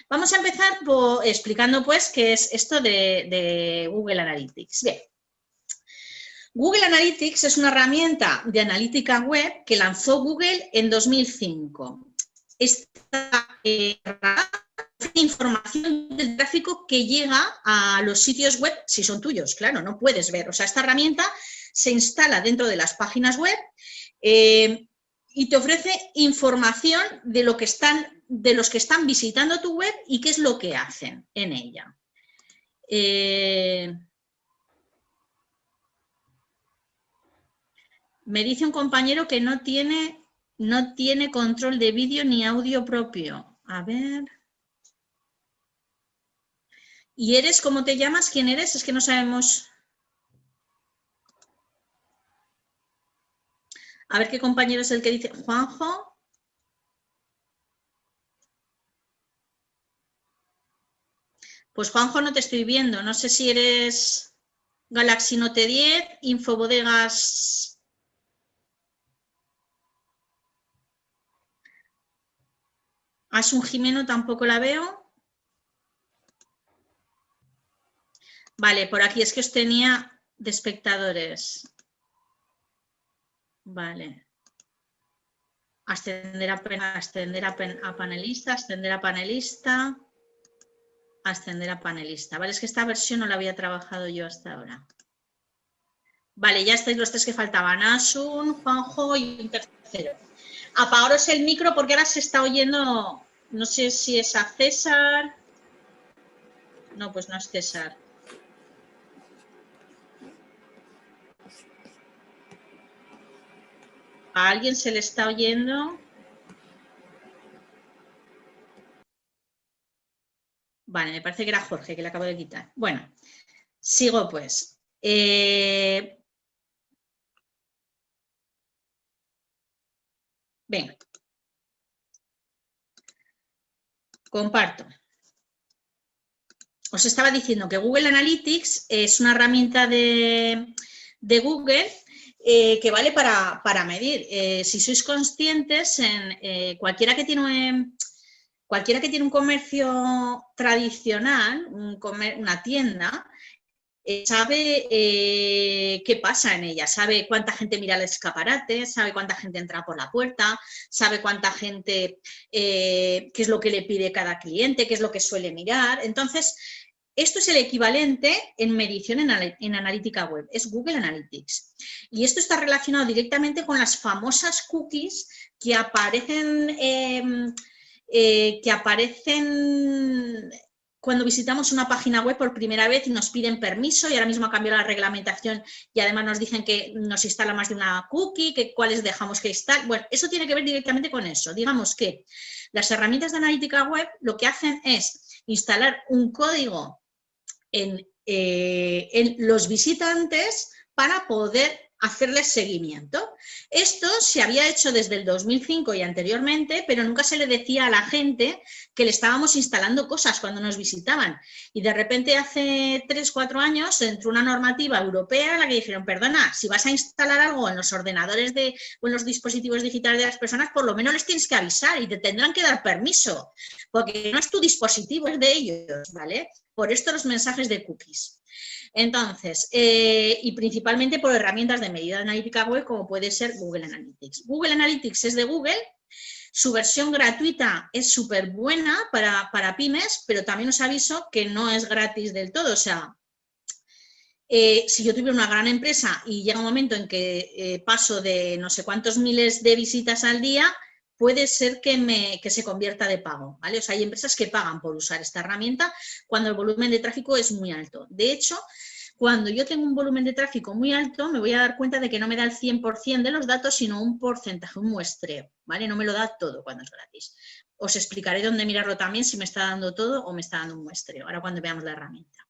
Vamos a empezar explicando pues qué es esto de Google Analytics. Bien. Google Analytics es una herramienta de analítica web que lanzó Google en 2005. Esta información del tráfico que llega a los sitios web, si son tuyos, claro, no puedes ver. O sea, esta herramienta se instala dentro de las páginas web y te ofrece información de los que están visitando tu web y qué es lo que hacen en ella. Me dice un compañero que no tiene control de vídeo ni audio propio. A ver. ¿Y eres, cómo te llamas? ¿Quién eres? Es que no sabemos. A ver qué compañero es el que dice. Juanjo. Pues Juanjo no te estoy viendo. No sé si eres Galaxy Note 10, Infobodegas. Asun Jimeno tampoco la veo. Vale, por aquí es que os tenía de espectadores. Vale. Ascender a panelista, ascender a panelista, ascender a panelista. Vale, es que esta versión no la había trabajado yo hasta ahora. Vale, ya estáis los tres que faltaban. Asun, Juanjo y un tercero. Apagaros el micro porque ahora se está oyendo, no sé si es a César. No, pues no es César. ¿A alguien se le está oyendo? Vale, me parece que era Jorge, que le acabo de quitar. Bueno, sigo pues. Venga. Comparto. Os estaba diciendo que Google Analytics es una herramienta de Google que vale para medir. Si sois conscientes, cualquiera que tiene un comercio tradicional, una tienda, sabe qué pasa en ella, sabe cuánta gente mira el escaparate, sabe cuánta gente entra por la puerta, sabe cuánta gente, qué es lo que le pide cada cliente, qué es lo que suele mirar. Entonces, esto es el equivalente en medición en analítica web, es Google Analytics. Y esto está relacionado directamente con las famosas cookies que aparecen cuando visitamos una página web por primera vez y nos piden permiso, y ahora mismo ha cambiado la reglamentación y además nos dicen que nos instala más de una cookie, que cuáles dejamos que instalar. Bueno, eso tiene que ver directamente con eso. Digamos que las herramientas de analítica web lo que hacen es instalar un código en los visitantes para poder hacerles seguimiento. Esto se había hecho desde el 2005 y anteriormente, pero nunca se le decía a la gente que le estábamos instalando cosas cuando nos visitaban. Y de repente hace 3-4 años entró una normativa europea en la que dijeron, perdona, si vas a instalar algo en los ordenadores o en los dispositivos digitales de las personas, por lo menos les tienes que avisar y te tendrán que dar permiso, porque no es tu dispositivo, es de ellos, ¿vale? Por esto los mensajes de cookies. Entonces, y principalmente por herramientas de medida analítica web como puede ser Google Analytics. Google Analytics es de Google, su versión gratuita es súper buena para pymes, pero también os aviso que no es gratis del todo. O sea, si yo tuviera una gran empresa y llega un momento en que paso de no sé cuántos miles de visitas al día, puede ser que se convierta de pago, ¿vale? O sea, hay empresas que pagan por usar esta herramienta cuando el volumen de tráfico es muy alto. De hecho, cuando yo tengo un volumen de tráfico muy alto, me voy a dar cuenta de que no me da el 100% de los datos, sino un porcentaje, un muestreo, ¿vale? No me lo da todo cuando es gratis. Os explicaré dónde mirarlo también, si me está dando todo o me está dando un muestreo, ahora cuando veamos la herramienta.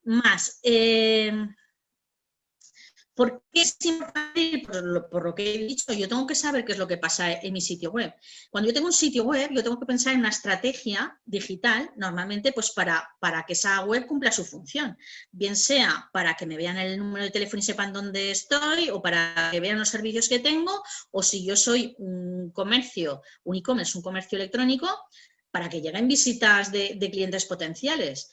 Más, ¿por qué es importante? Por lo que he dicho, yo tengo que saber qué es lo que pasa en mi sitio web. Cuando yo tengo un sitio web, yo tengo que pensar en una estrategia digital, normalmente pues para que esa web cumpla su función. Bien sea para que me vean el número de teléfono y sepan dónde estoy, o para que vean los servicios que tengo, o si yo soy un comercio, un e-commerce, un comercio electrónico, para que lleguen visitas de clientes potenciales.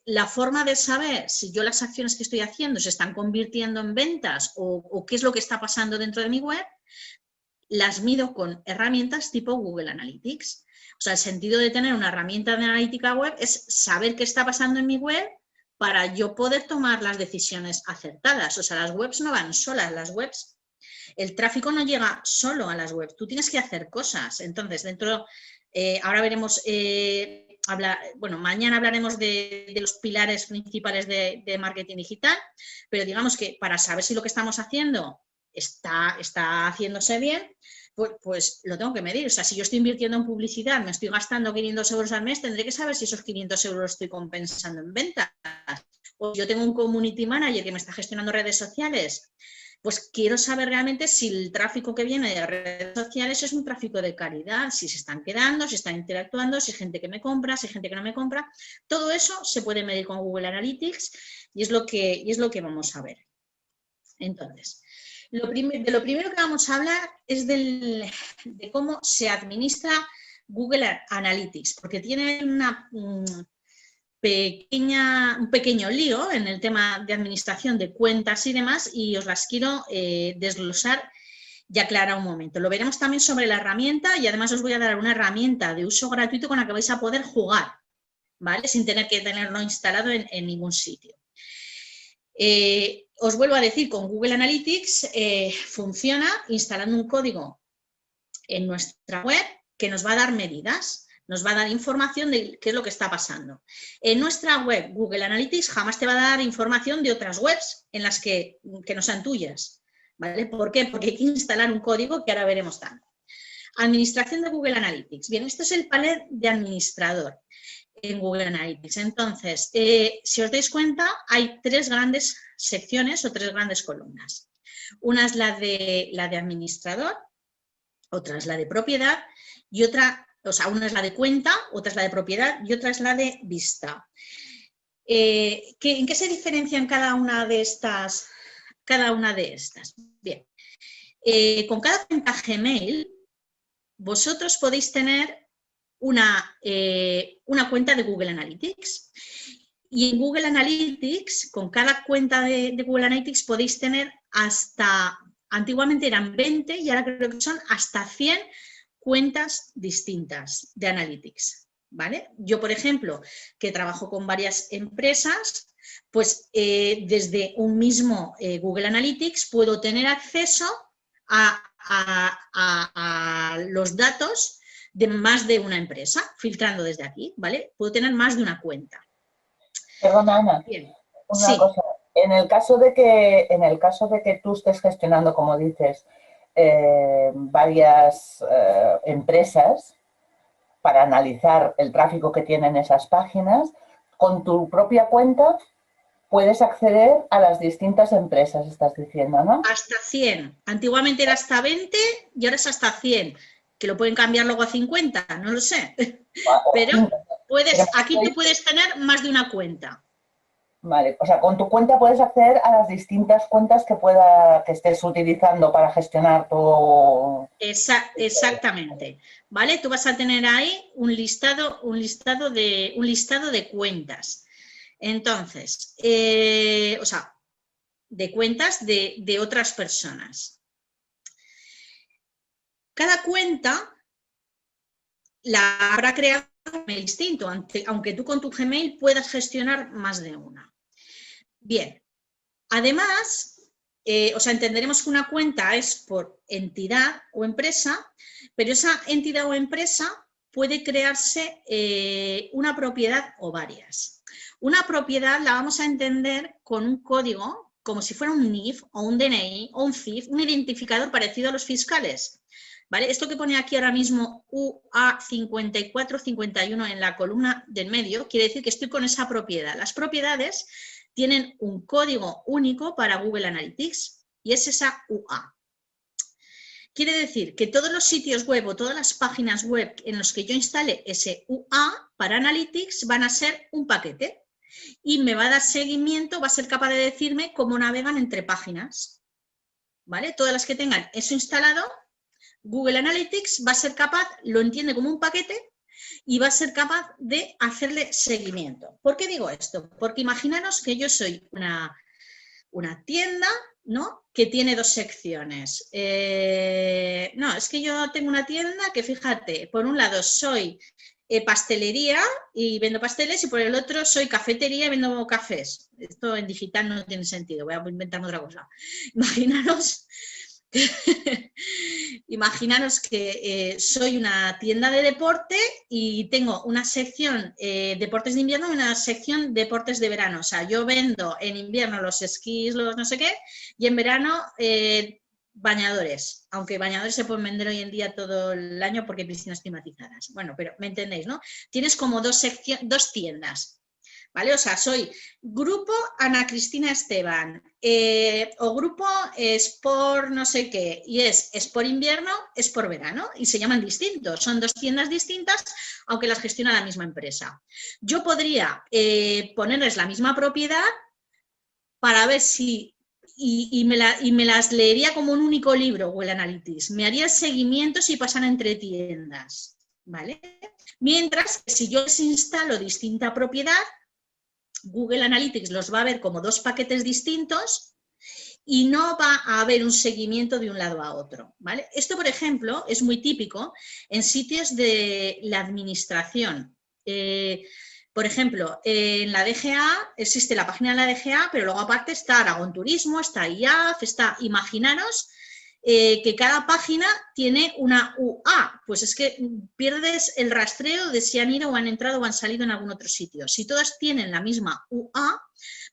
La forma de saber si yo las acciones que estoy haciendo se están convirtiendo en ventas o qué es lo que está pasando dentro de mi web, las mido con herramientas tipo Google Analytics. O sea, el sentido de tener una herramienta de analítica web es saber qué está pasando en mi web para yo poder tomar las decisiones acertadas. O sea, las webs no van solas, las webs, el tráfico no llega solo a las webs, tú tienes que hacer cosas. Entonces, ahora veremos, mañana hablaremos de los pilares principales de marketing digital, pero digamos que para saber si lo que estamos haciendo está haciéndose bien, pues lo tengo que medir. O sea, si yo estoy invirtiendo en publicidad, me estoy gastando 500 euros al mes, tendré que saber si esos 500 euros los estoy compensando en ventas. O yo tengo un community manager que me está gestionando redes sociales, pues quiero saber realmente si el tráfico que viene de redes sociales es un tráfico de calidad, si se están quedando, si están interactuando, si hay gente que me compra, si hay gente que no me compra. Todo eso se puede medir con Google Analytics y es lo que vamos a ver. Entonces, de lo primero que vamos a hablar es de cómo se administra Google Analytics, porque tiene un pequeño lío en el tema de administración de cuentas y demás, y os las quiero desglosar y aclarar un momento. Lo veremos también sobre la herramienta y además os voy a dar una herramienta de uso gratuito con la que vais a poder jugar, ¿vale? Sin tener que tenerlo instalado en ningún sitio. Os vuelvo a decir, con Google Analytics funciona instalando un código en nuestra web que nos va a dar medidas, nos va a dar información de qué es lo que está pasando. En nuestra web, Google Analytics jamás te va a dar información de otras webs en las que no sean tuyas, ¿vale? ¿Por qué? Porque hay que instalar un código que ahora veremos tanto. Administración de Google Analytics. Bien, esto es el panel de administrador en Google Analytics. Entonces, si os dais cuenta, hay tres grandes secciones o tres grandes columnas. Una es la de administrador, otra es la de propiedad y otra, o sea, una es la de cuenta, otra es la de propiedad y otra es la de vista. ¿En qué se diferencian cada una de estas? Bien, con cada cuenta Gmail, vosotros podéis tener una cuenta de Google Analytics. Y en Google Analytics, con cada cuenta de Google Analytics podéis tener antiguamente eran 20 y ahora creo que son hasta 100 cuentas distintas de Analytics, ¿vale? Yo, por ejemplo, que trabajo con varias empresas, pues desde un mismo Google Analytics puedo tener acceso a los datos de más de una empresa, filtrando desde aquí, ¿vale? Puedo tener más de una cuenta. Perdona, Ana, Bien. una cosa. En el caso de que tú estés gestionando, como dices, varias empresas para analizar el tráfico que tienen esas páginas, con tu propia cuenta puedes acceder a las distintas empresas, estás diciendo, ¿no? Hasta 100. Antiguamente era hasta 20 y ahora es hasta 100. Que lo pueden cambiar luego a 50, no lo sé. Pero aquí tú puedes tener más de una cuenta. Vale, o sea, con tu cuenta puedes acceder a las distintas cuentas que estés utilizando para gestionar tu... Exactamente, ¿vale? Tú vas a tener ahí un listado de cuentas. Entonces, o sea, de cuentas de otras personas. Cada cuenta la habrá creado un Gmail distinto, aunque tú con tu Gmail puedas gestionar más de una. Bien, además, o sea, entenderemos que una cuenta es por entidad o empresa, pero esa entidad o empresa puede crearse una propiedad o varias. Una propiedad la vamos a entender con un código, como si fuera un NIF o un DNI o un CIF, un identificador parecido a los fiscales. ¿Vale? Esto que pone aquí ahora mismo UA5451 en la columna del medio, quiere decir que estoy con esa propiedad. Las propiedades tienen un código único para Google Analytics y es esa UA. Quiere decir que todos los sitios web o todas las páginas web en los que yo instale ese UA para Analytics van a ser un paquete y me va a dar seguimiento, va a ser capaz de decirme cómo navegan entre páginas. ¿Vale? Todas las que tengan eso instalado, Google Analytics va a ser capaz, lo entiende como un paquete, y va a ser capaz de hacerle seguimiento. ¿Por qué digo esto? Porque imaginaros que yo soy una tienda, ¿no?, que tiene dos secciones. No, es que yo tengo una tienda que, fíjate, por un lado soy pastelería y vendo pasteles, y por el otro soy cafetería y vendo cafés. Esto en digital no tiene sentido, voy a inventarme otra cosa. Imaginaros que soy una tienda de deporte y tengo una sección deportes de invierno y una sección deportes de verano. O sea, yo vendo en invierno los esquís, los no sé qué, y en verano bañadores, aunque bañadores se pueden vender hoy en día todo el año porque hay piscinas climatizadas. Bueno, pero me entendéis, ¿no? Tienes como dos tiendas, ¿vale? O sea, soy grupo Ana Cristina Esteban o grupo Sport no sé qué, y es por invierno, es por verano, y se llaman distintos. Son dos tiendas distintas, aunque las gestiona la misma empresa. Yo podría ponerles la misma propiedad para ver si... Y me las leería como un único libro, Google Analytics. Me haría el seguimiento si pasan entre tiendas, ¿vale? Mientras que si yo les instalo distinta propiedad, Google Analytics los va a ver como dos paquetes distintos y no va a haber un seguimiento de un lado a otro, ¿vale? Esto, por ejemplo, es muy típico en sitios de la administración. Por ejemplo, en la DGA existe la página de la DGA, pero luego aparte está Aragón Turismo, está IAF, está... Imaginaros que cada página tiene una UA, pues es que pierdes el rastreo de si han ido o han entrado o han salido en algún otro sitio. Si todas tienen la misma UA,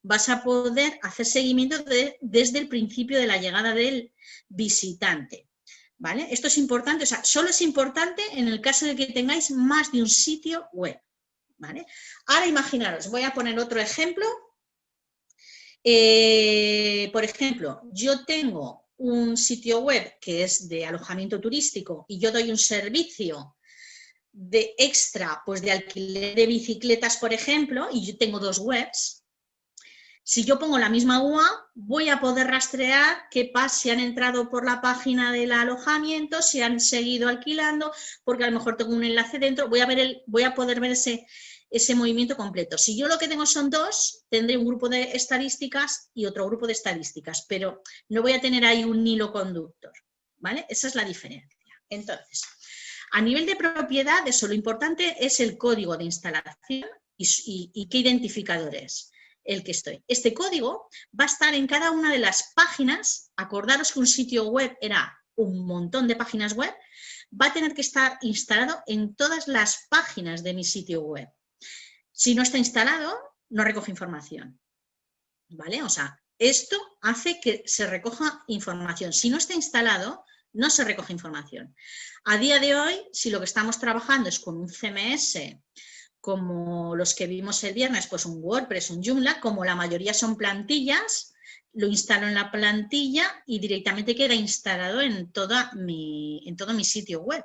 vas a poder hacer seguimiento desde el principio de la llegada del visitante, ¿vale? Esto es importante, o sea, solo es importante en el caso de que tengáis más de un sitio web, ¿vale? Ahora imaginaros, voy a poner otro ejemplo. Por ejemplo, yo tengo un sitio web que es de alojamiento turístico y yo doy un servicio de extra, pues de alquiler de bicicletas, por ejemplo, y yo tengo dos webs. Si yo pongo la misma UA, voy a poder rastrear qué pasa, si han entrado por la página del alojamiento, si han seguido alquilando, porque a lo mejor tengo un enlace dentro, voy a poder ver ese movimiento completo. Si yo lo que tengo son dos, tendré un grupo de estadísticas y otro grupo de estadísticas, pero no voy a tener ahí un hilo conductor, ¿vale? Esa es la diferencia. Entonces, a nivel de propiedad, eso, lo importante es el código de instalación y qué identificador es el que estoy. Este código va a estar en cada una de las páginas. Acordaros que un sitio web era un montón de páginas web, va a tener que estar instalado en todas las páginas de mi sitio web. Si no está instalado, no recoge información, ¿vale? O sea, esto hace que se recoja información. Si no está instalado, no se recoge información. A día de hoy, si lo que estamos trabajando es con un CMS, como los que vimos el viernes, pues un WordPress, un Joomla, como la mayoría son plantillas, lo instalo en la plantilla y directamente queda instalado en todo mi sitio web.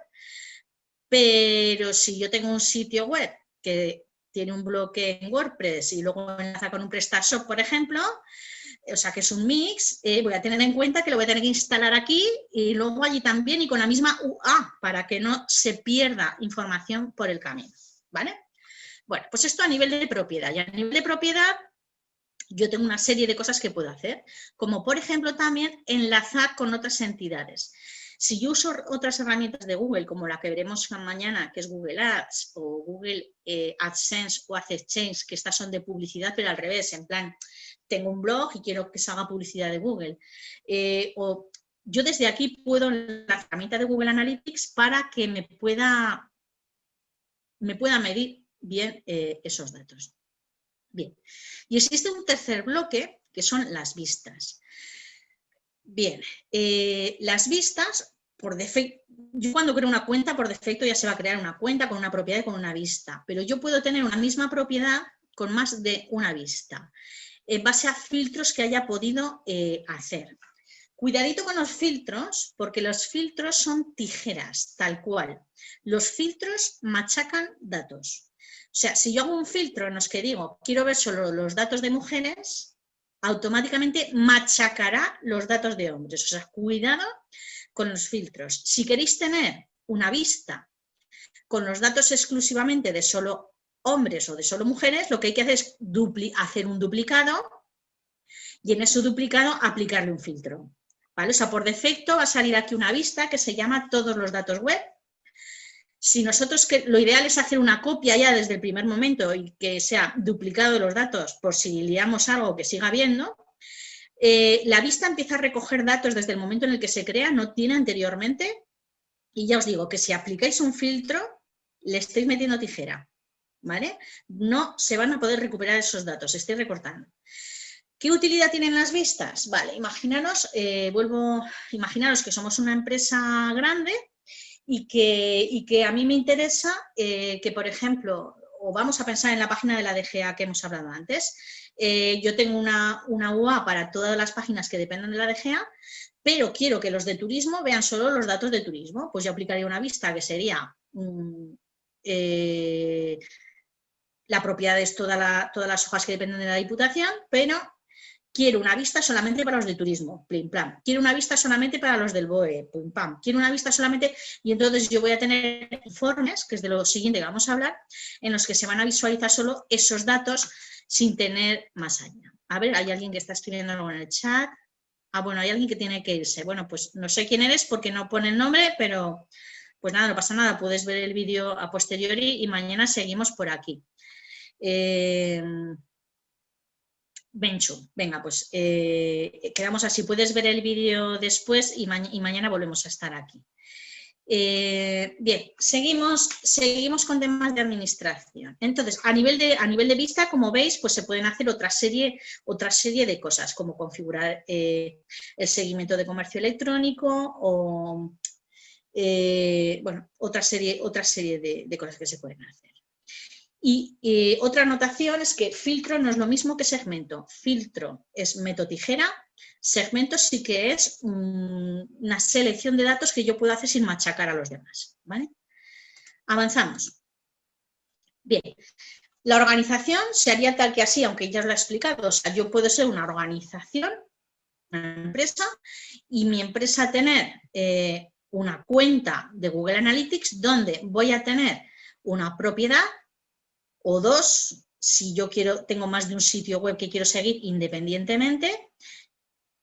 Pero si yo tengo un sitio web que tiene un bloque en WordPress y luego enlaza con un PrestaShop, por ejemplo, o sea que es un mix, voy a tener en cuenta que lo voy a tener que instalar aquí y luego allí también y con la misma UA para que no se pierda información por el camino, ¿vale? Bueno, pues esto a nivel de propiedad. Y a nivel de propiedad yo tengo una serie de cosas que puedo hacer, como por ejemplo también enlazar con otras entidades. Si yo uso otras herramientas de Google, como la que veremos mañana, que es Google Ads o Google AdSense o AdChange, que estas son de publicidad, pero al revés, en plan, tengo un blog y quiero que se haga publicidad de Google. O yo desde aquí puedo la herramienta de Google Analytics para que me pueda medir bien esos datos. Bien, y existe un tercer bloque que son las vistas. Bien, las vistas, por defecto, yo cuando creo una cuenta, por defecto ya se va a crear una cuenta con una propiedad y con una vista, pero yo puedo tener una misma propiedad con más de una vista, en base a filtros que haya podido hacer. Cuidadito con los filtros, porque los filtros son tijeras, tal cual. Los filtros machacan datos. O sea, si yo hago un filtro en los que digo, quiero ver solo los datos de mujeres, automáticamente machacará los datos de hombres. O sea, cuidado con los filtros. Si queréis tener una vista Con los datos exclusivamente de solo hombres o de solo mujeres, lo que hay que hacer es hacer un duplicado y en ese duplicado aplicarle un filtro, ¿vale? O sea, por defecto va a salir aquí una vista que se llama todos los datos web. Si nosotros, lo ideal es hacer una copia ya desde el primer momento y que sea duplicado los datos por si liamos algo que siga habiendo, la vista empieza a recoger datos desde el momento en el que se crea, no tiene anteriormente, y ya os digo que si aplicáis un filtro, le estáis metiendo tijera, ¿vale? No se van a poder recuperar esos datos, se estáis recortando. ¿Qué utilidad tienen las vistas? Vale, imaginaros, imaginaros que somos una empresa grande y que a mí me interesa que, por ejemplo, o vamos a pensar en la página de la DGA que hemos hablado antes, yo tengo una UA para todas las páginas que dependen de la DGA, pero quiero que los de turismo vean solo los datos de turismo, pues yo aplicaría una vista que sería la propiedad es todas las hojas que dependen de la Diputación, pero quiero una vista solamente para los de turismo, plim, plam. Quiero una vista solamente para los del BOE, plim, pam. Quiero una vista solamente, y entonces yo voy a tener informes, que es de lo siguiente que vamos a hablar, en los que se van a visualizar solo esos datos sin tener más allá. A ver, hay alguien que está escribiendo algo en el chat. Ah, bueno, hay alguien que tiene que irse. Bueno, pues no sé quién eres porque no pone el nombre, pero pues nada, no pasa nada. Puedes ver el vídeo a posteriori y mañana seguimos por aquí. Benchu, venga, pues quedamos así. Puedes ver el vídeo después y mañana volvemos a estar aquí. Bien, seguimos con temas de administración. Entonces, a nivel de vista, como veis, pues se pueden hacer otra serie de cosas, como configurar el seguimiento de comercio electrónico o, bueno, otra serie de cosas que se pueden hacer. Y otra anotación es que filtro no es lo mismo que segmento. Filtro es método tijera, segmento sí que es una selección de datos que yo puedo hacer sin machacar a los demás, ¿vale? Avanzamos. Bien, la organización se haría tal que así, aunque ya os lo he explicado. O sea, yo puedo ser una organización, una empresa, y mi empresa tener una cuenta de Google Analytics donde voy a tener una propiedad o dos, si yo tengo más de un sitio web que quiero seguir independientemente,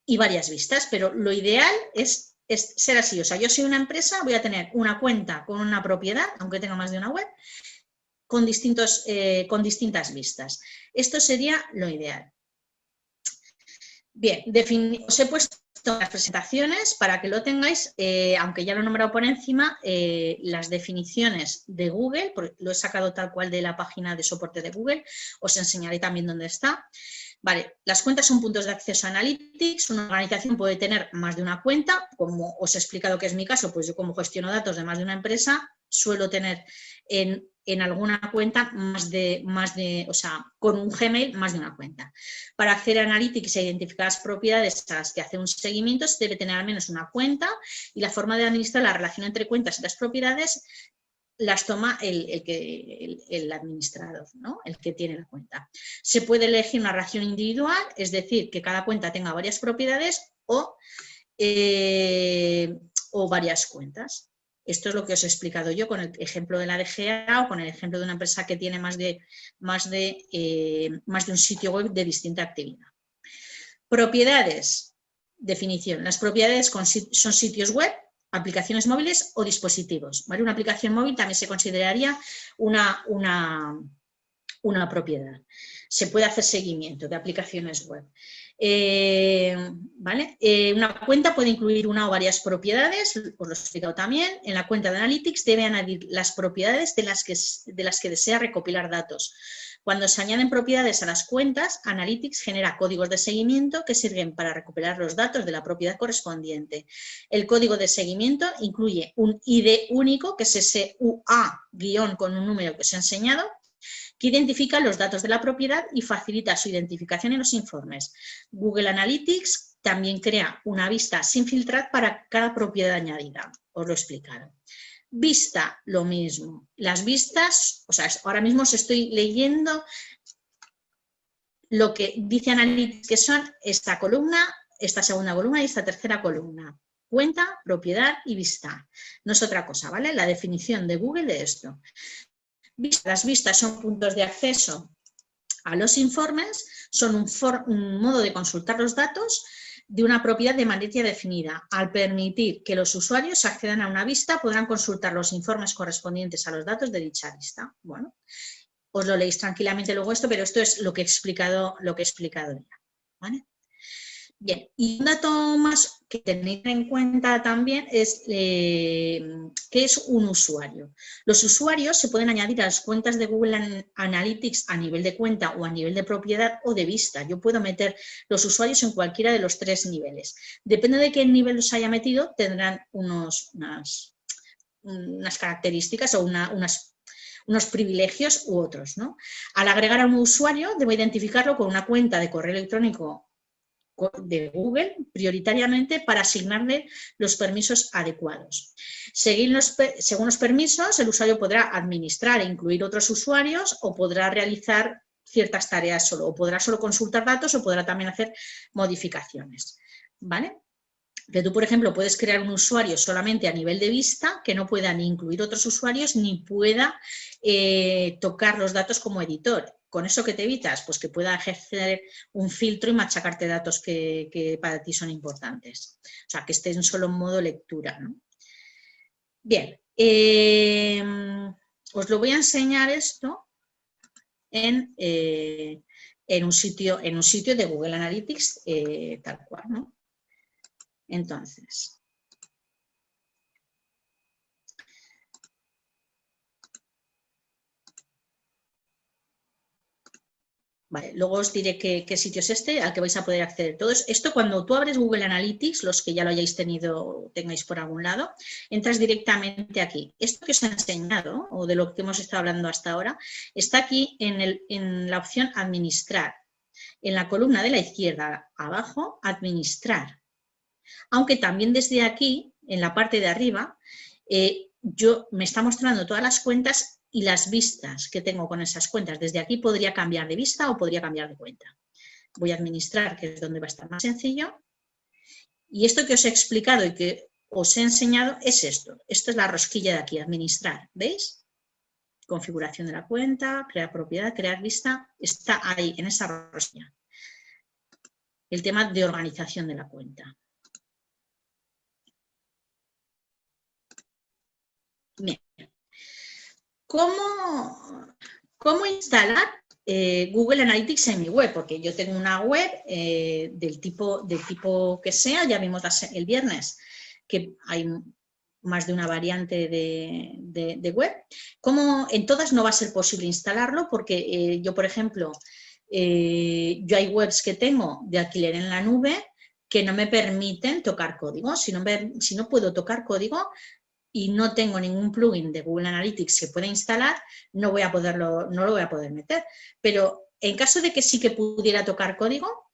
y varias vistas, pero lo ideal es ser así. O sea, yo soy una empresa, voy a tener una cuenta con una propiedad, aunque tenga más de una web, con distintas vistas. Esto sería lo ideal. Bien, os he puesto las presentaciones para que lo tengáis, aunque ya lo he nombrado por encima, las definiciones de Google, porque lo he sacado tal cual de la página de soporte de Google, os enseñaré también dónde está. Vale, las cuentas son puntos de acceso a Analytics. Una organización puede tener más de una cuenta, como os he explicado que es mi caso, pues yo como gestiono datos de más de una empresa, suelo tener en alguna cuenta o sea, con un Gmail más de una cuenta. Para acceder a Analytics e identificar las propiedades a las que hace un seguimiento, se debe tener al menos una cuenta y la forma de administrar la relación entre cuentas y las propiedades las toma el administrador, ¿no? El que tiene la cuenta. Se puede elegir una relación individual, es decir, que cada cuenta tenga varias propiedades o varias cuentas. Esto es lo que os he explicado yo con el ejemplo de la DGA o con el ejemplo de una empresa que tiene más de un sitio web de distinta actividad. Propiedades, definición. Las propiedades son sitios web, aplicaciones móviles o dispositivos, ¿vale? Una aplicación móvil también se consideraría una propiedad. Se puede hacer seguimiento de aplicaciones web. ¿Vale? Una cuenta puede incluir una o varias propiedades, os lo he explicado también. En la cuenta de Analytics debe añadir las propiedades de las que desea recopilar datos. Cuando se añaden propiedades a las cuentas, Analytics genera códigos de seguimiento que sirven para recuperar los datos de la propiedad correspondiente. El código de seguimiento incluye un ID único, que es ese UA guión con un número que os he enseñado, que identifica los datos de la propiedad y facilita su identificación en los informes. Google Analytics también crea una vista sin filtrar para cada propiedad añadida. Os lo he explicado. Vista, lo mismo. Las vistas, o sea, ahora mismo os estoy leyendo lo que dice Analytics que son esta columna, esta segunda columna y esta tercera columna. cuenta, propiedad y vista. No es otra cosa, ¿vale? La definición de Google de esto. Las vistas son puntos de acceso a los informes, son un modo de consultar los datos de una propiedad de manera definida. Al permitir que los usuarios accedan a una vista, podrán consultar los informes correspondientes a los datos de dicha vista. Bueno, os lo leéis tranquilamente luego esto, pero esto es lo que he explicado ya, ¿vale? Bien, y un dato más que tenéis en cuenta también es qué es un usuario. Los usuarios se pueden añadir a las cuentas de Google Analytics a nivel de cuenta o a nivel de propiedad o de vista. Yo puedo meter los usuarios en cualquiera de los 3 niveles. Depende de qué nivel los haya metido, tendrán unas características o unos privilegios u otros, ¿no? Al agregar a un usuario, debo identificarlo con una cuenta de correo electrónico de Google prioritariamente para asignarle los permisos adecuados. Según los permisos, el usuario podrá administrar e incluir otros usuarios o podrá realizar ciertas tareas solo, o podrá solo consultar datos o podrá también hacer modificaciones, ¿vale? Que tú, por ejemplo, puedes crear un usuario solamente a nivel de vista, que no pueda ni incluir otros usuarios ni pueda tocar los datos como editor. ¿Con eso qué te evitas? Pues que pueda ejercer un filtro y machacarte datos que para ti son importantes. O sea, que estén solo en modo lectura, ¿no? Bien, os lo voy a enseñar esto en un sitio de Google Analytics tal cual, ¿no? Entonces, vale, luego os diré qué sitio es este al que vais a poder acceder. Todo esto cuando tú abres Google Analytics, los que ya lo hayáis tengáis por algún lado, entras directamente aquí. Esto que os he enseñado, o de lo que hemos estado hablando hasta ahora, está aquí en la opción Administrar. En la columna de la izquierda abajo, Administrar. Aunque también desde aquí, en la parte de arriba, me está mostrando todas las cuentas y las vistas que tengo con esas cuentas. Desde aquí podría cambiar de vista o podría cambiar de cuenta. Voy a administrar, que es donde va a estar más sencillo. Y esto que os he explicado y que os he enseñado es esto. Esto es la rosquilla de aquí, administrar. ¿Veis? Configuración de la cuenta, crear propiedad, crear vista. Está ahí, en esa rosquilla. El tema de organización de la cuenta. Bien. ¿Cómo instalar Google Analytics en mi web? Porque yo tengo una web del tipo que sea, ya vimos el viernes que hay más de una variante de web. En todas no va a ser posible instalarlo porque yo, por ejemplo, yo hay webs que tengo de alquiler en la nube que no me permiten tocar código. Si no puedo tocar código y no tengo ningún plugin de Google Analytics que pueda instalar, no lo voy a poder meter. Pero en caso de que sí que pudiera tocar código,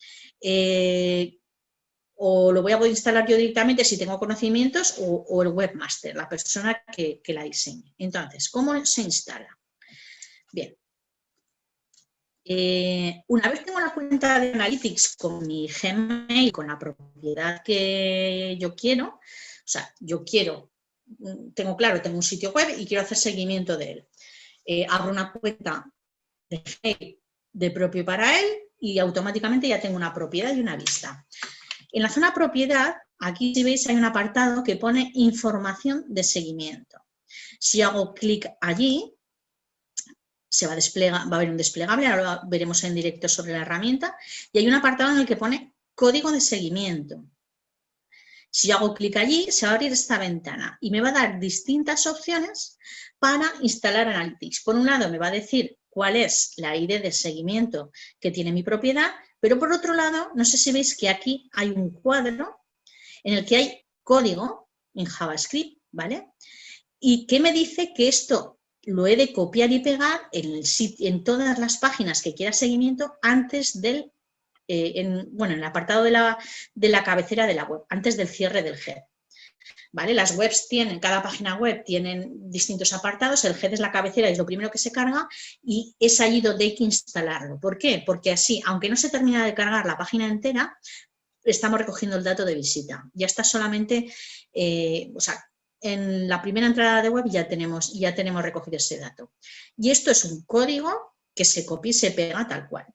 o lo voy a poder instalar yo directamente si tengo conocimientos, o el webmaster, la persona que la diseñe. Entonces, ¿cómo se instala? Bien. Una vez tengo la cuenta de Analytics con mi Gmail, con la propiedad que yo quiero, o sea, tengo un sitio web y quiero hacer seguimiento de él. Abro una cuenta de Gmail de propio para él y automáticamente ya tengo una propiedad y una vista. En la zona propiedad, aquí si veis hay un apartado que pone información de seguimiento. Si hago clic allí, va a haber un desplegable, ahora lo veremos en directo sobre la herramienta, y hay un apartado en el que pone código de seguimiento. Si hago clic allí, se va a abrir esta ventana y me va a dar distintas opciones para instalar Analytics. Por un lado, me va a decir cuál es la ID de seguimiento que tiene mi propiedad, pero por otro lado, no sé si veis que aquí hay un cuadro en el que hay código en JavaScript, ¿vale? Y que me dice que esto lo he de copiar y pegar en todas las páginas que quiera seguimiento antes del en el apartado de la cabecera de la web, antes del cierre del head. ¿Vale? Las webs cada página web tienen distintos apartados, el head es la cabecera, es lo primero que se carga y es allí donde hay que instalarlo. ¿Por qué? Porque así, aunque no se termina de cargar la página entera, estamos recogiendo el dato de visita. Ya está solamente, o sea, en la primera entrada de web ya tenemos recogido ese dato. Y esto es un código que se copia y se pega tal cual.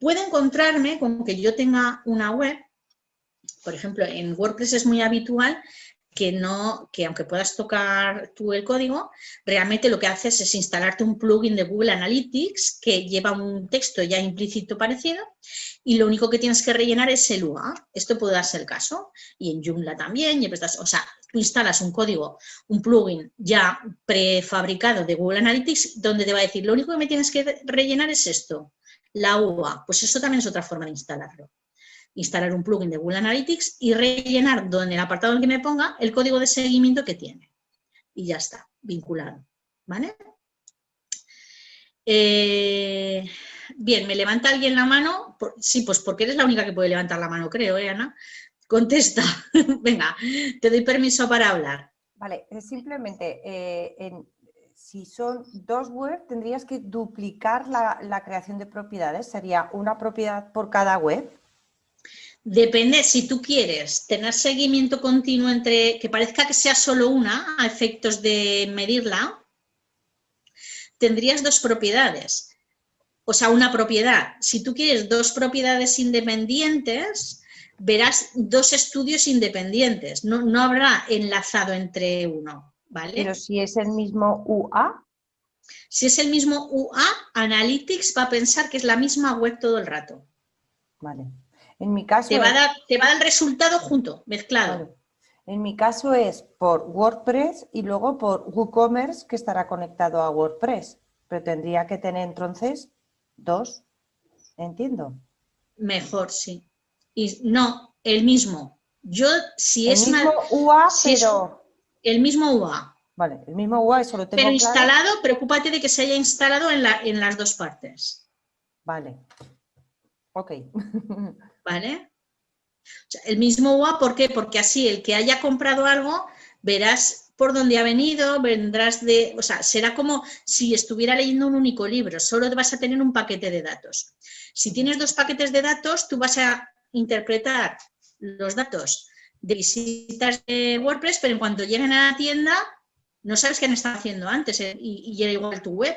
Puedo encontrarme con que yo tenga una web, por ejemplo, en WordPress es muy habitual que aunque puedas tocar tú el código, realmente lo que haces es instalarte un plugin de Google Analytics que lleva un texto ya implícito parecido y lo único que tienes que rellenar es el UA. Esto puede darse el caso. Y en Joomla también. O sea, tú instalas un código, un plugin ya prefabricado de Google Analytics donde te va a decir, lo único que me tienes que rellenar es esto, la UA. Pues eso también es otra forma de instalarlo. Instalar un plugin de Google Analytics y rellenar donde el apartado en el que me ponga el código de seguimiento que tiene. Y ya está, vinculado. ¿Vale? Bien, ¿me levanta alguien la mano? Sí, pues porque eres la única que puede levantar la mano, creo, Ana? Contesta. Venga, te doy permiso para hablar. Vale, simplemente, si son dos webs, tendrías que duplicar la creación de propiedades. ¿Sería una propiedad por cada web? Depende, si tú quieres tener seguimiento continuo entre, que parezca que sea solo una, a efectos de medirla, tendrías dos propiedades. O sea, una propiedad. Si tú quieres dos propiedades independientes, verás dos estudios independientes. No habrá enlazado entre uno, ¿vale? Pero si es el mismo UA. Si es el mismo UA, Analytics va a pensar que es la misma web todo el rato. Vale. En mi caso te va a dar el resultado junto, mezclado. Vale. En mi caso es por WordPress y luego por WooCommerce, que estará conectado a WordPress. Pero tendría que tener entonces dos, entiendo. Mejor, sí. Y no, el mismo. Yo, si el es mismo una, UA, si pero... el mismo UA. Vale, el mismo UA, eso lo tengo pero claro. instalado, preocúpate de que se haya instalado en las dos partes. Vale. Ok. ¿Vale? O sea, el mismo UA, ¿por qué? Porque así el que haya comprado algo, verás por dónde ha venido, vendrás de... O sea, será como si estuviera leyendo un único libro, solo vas a tener un paquete de datos. Si tienes dos paquetes de datos, tú vas a interpretar los datos de visitas de WordPress, pero en cuanto lleguen a la tienda, no sabes qué han estado haciendo antes y llega igual tu web.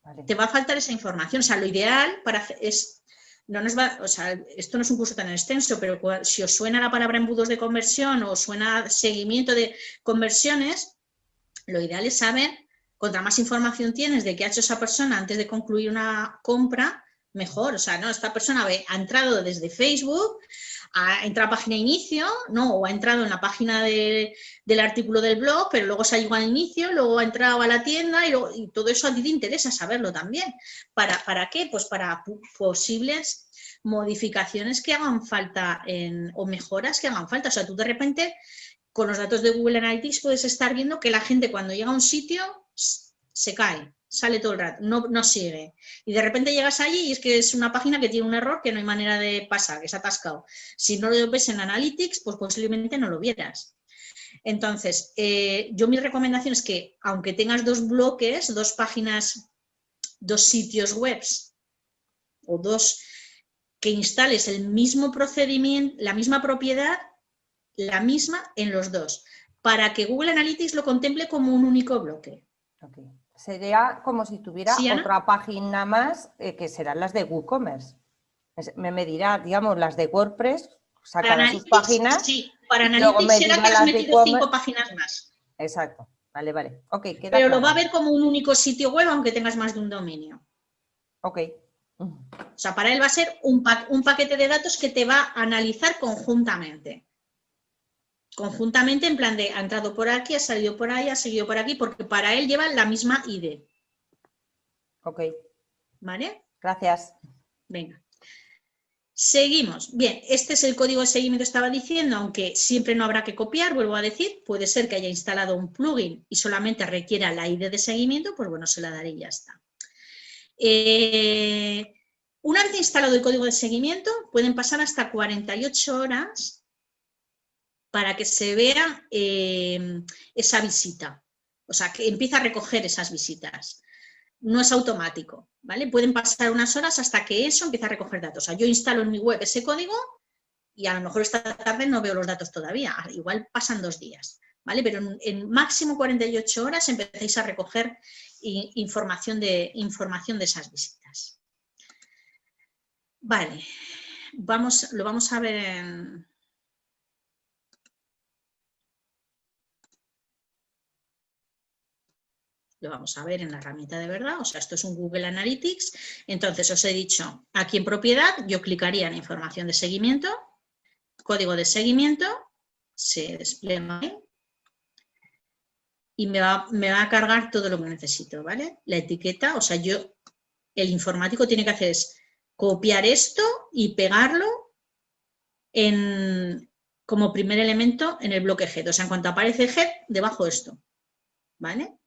Vale. Te va a faltar esa información. O sea, lo ideal es... No nos va, o sea, esto no es un curso tan extenso, pero si os suena la palabra embudos de conversión o suena seguimiento de conversiones, lo ideal es saber, contra más información tienes de qué ha hecho esa persona antes de concluir una compra, mejor. O sea, no, esta persona ha entrado desde Facebook, ha entrado a la página de inicio, ¿no? O ha entrado en la página del artículo del blog, pero luego se ha llegado al inicio, luego ha entrado a la tienda y todo eso a ti te interesa saberlo también. ¿Para qué? Pues para posibles modificaciones que hagan falta o mejoras que hagan falta. O sea, tú de repente con los datos de Google Analytics puedes estar viendo que la gente cuando llega a un sitio se cae, sale todo el rato, no sigue. Y de repente llegas allí y es que es una página que tiene un error que no hay manera de pasar, que se ha atascado. Si no lo ves en Analytics, pues posiblemente no lo vieras. Entonces, yo mi recomendación es que aunque tengas dos bloques, dos páginas, dos sitios web o dos, que instales el mismo procedimiento, la misma propiedad, la misma en los dos, para que Google Analytics lo contemple como un único bloque. Okay. Sería como si tuviera otra página más, que serán las de WooCommerce. Me dirá, digamos, las de WordPress, sacará sus páginas. Sí, para Analytics será que has metido 5 páginas más. Exacto, vale. Okay, queda pero claro. lo va a ver como un único sitio web, aunque tengas más de un dominio. Ok. O sea, para él va a ser un paquete de datos que te va a analizar conjuntamente. Conjuntamente en plan de ha entrado por aquí, ha salido por ahí, ha seguido por aquí, porque para él lleva la misma ID. Ok. ¿Vale? Gracias. Venga. Seguimos. Bien, este es el código de seguimiento que estaba diciendo, aunque siempre no habrá que copiar, vuelvo a decir, puede ser que haya instalado un plugin y solamente requiera la ID de seguimiento, pues bueno, se la daré y ya está. Una vez instalado el código de seguimiento, pueden pasar hasta 48 horas para que se vea esa visita. O sea, que empieza a recoger esas visitas. No es automático, ¿vale? Pueden pasar unas horas hasta que eso empiece a recoger datos. O sea, yo instalo en mi web ese código y a lo mejor esta tarde no veo los datos todavía, igual pasan 2 días, ¿vale? Pero en máximo 48 horas empezáis a recoger información de esas visitas. Vale, lo vamos a ver en... Lo vamos a ver en la herramienta de verdad, o sea, esto es un Google Analytics. Entonces, os he dicho, aquí en propiedad, yo clicaría en información de seguimiento, código de seguimiento, se despliega ahí, y me va a cargar todo lo que necesito, ¿vale? La etiqueta, o sea, el informático tiene que hacer es copiar esto y pegarlo como primer elemento en el bloque head. O sea, en cuanto aparece head, debajo esto, ¿vale?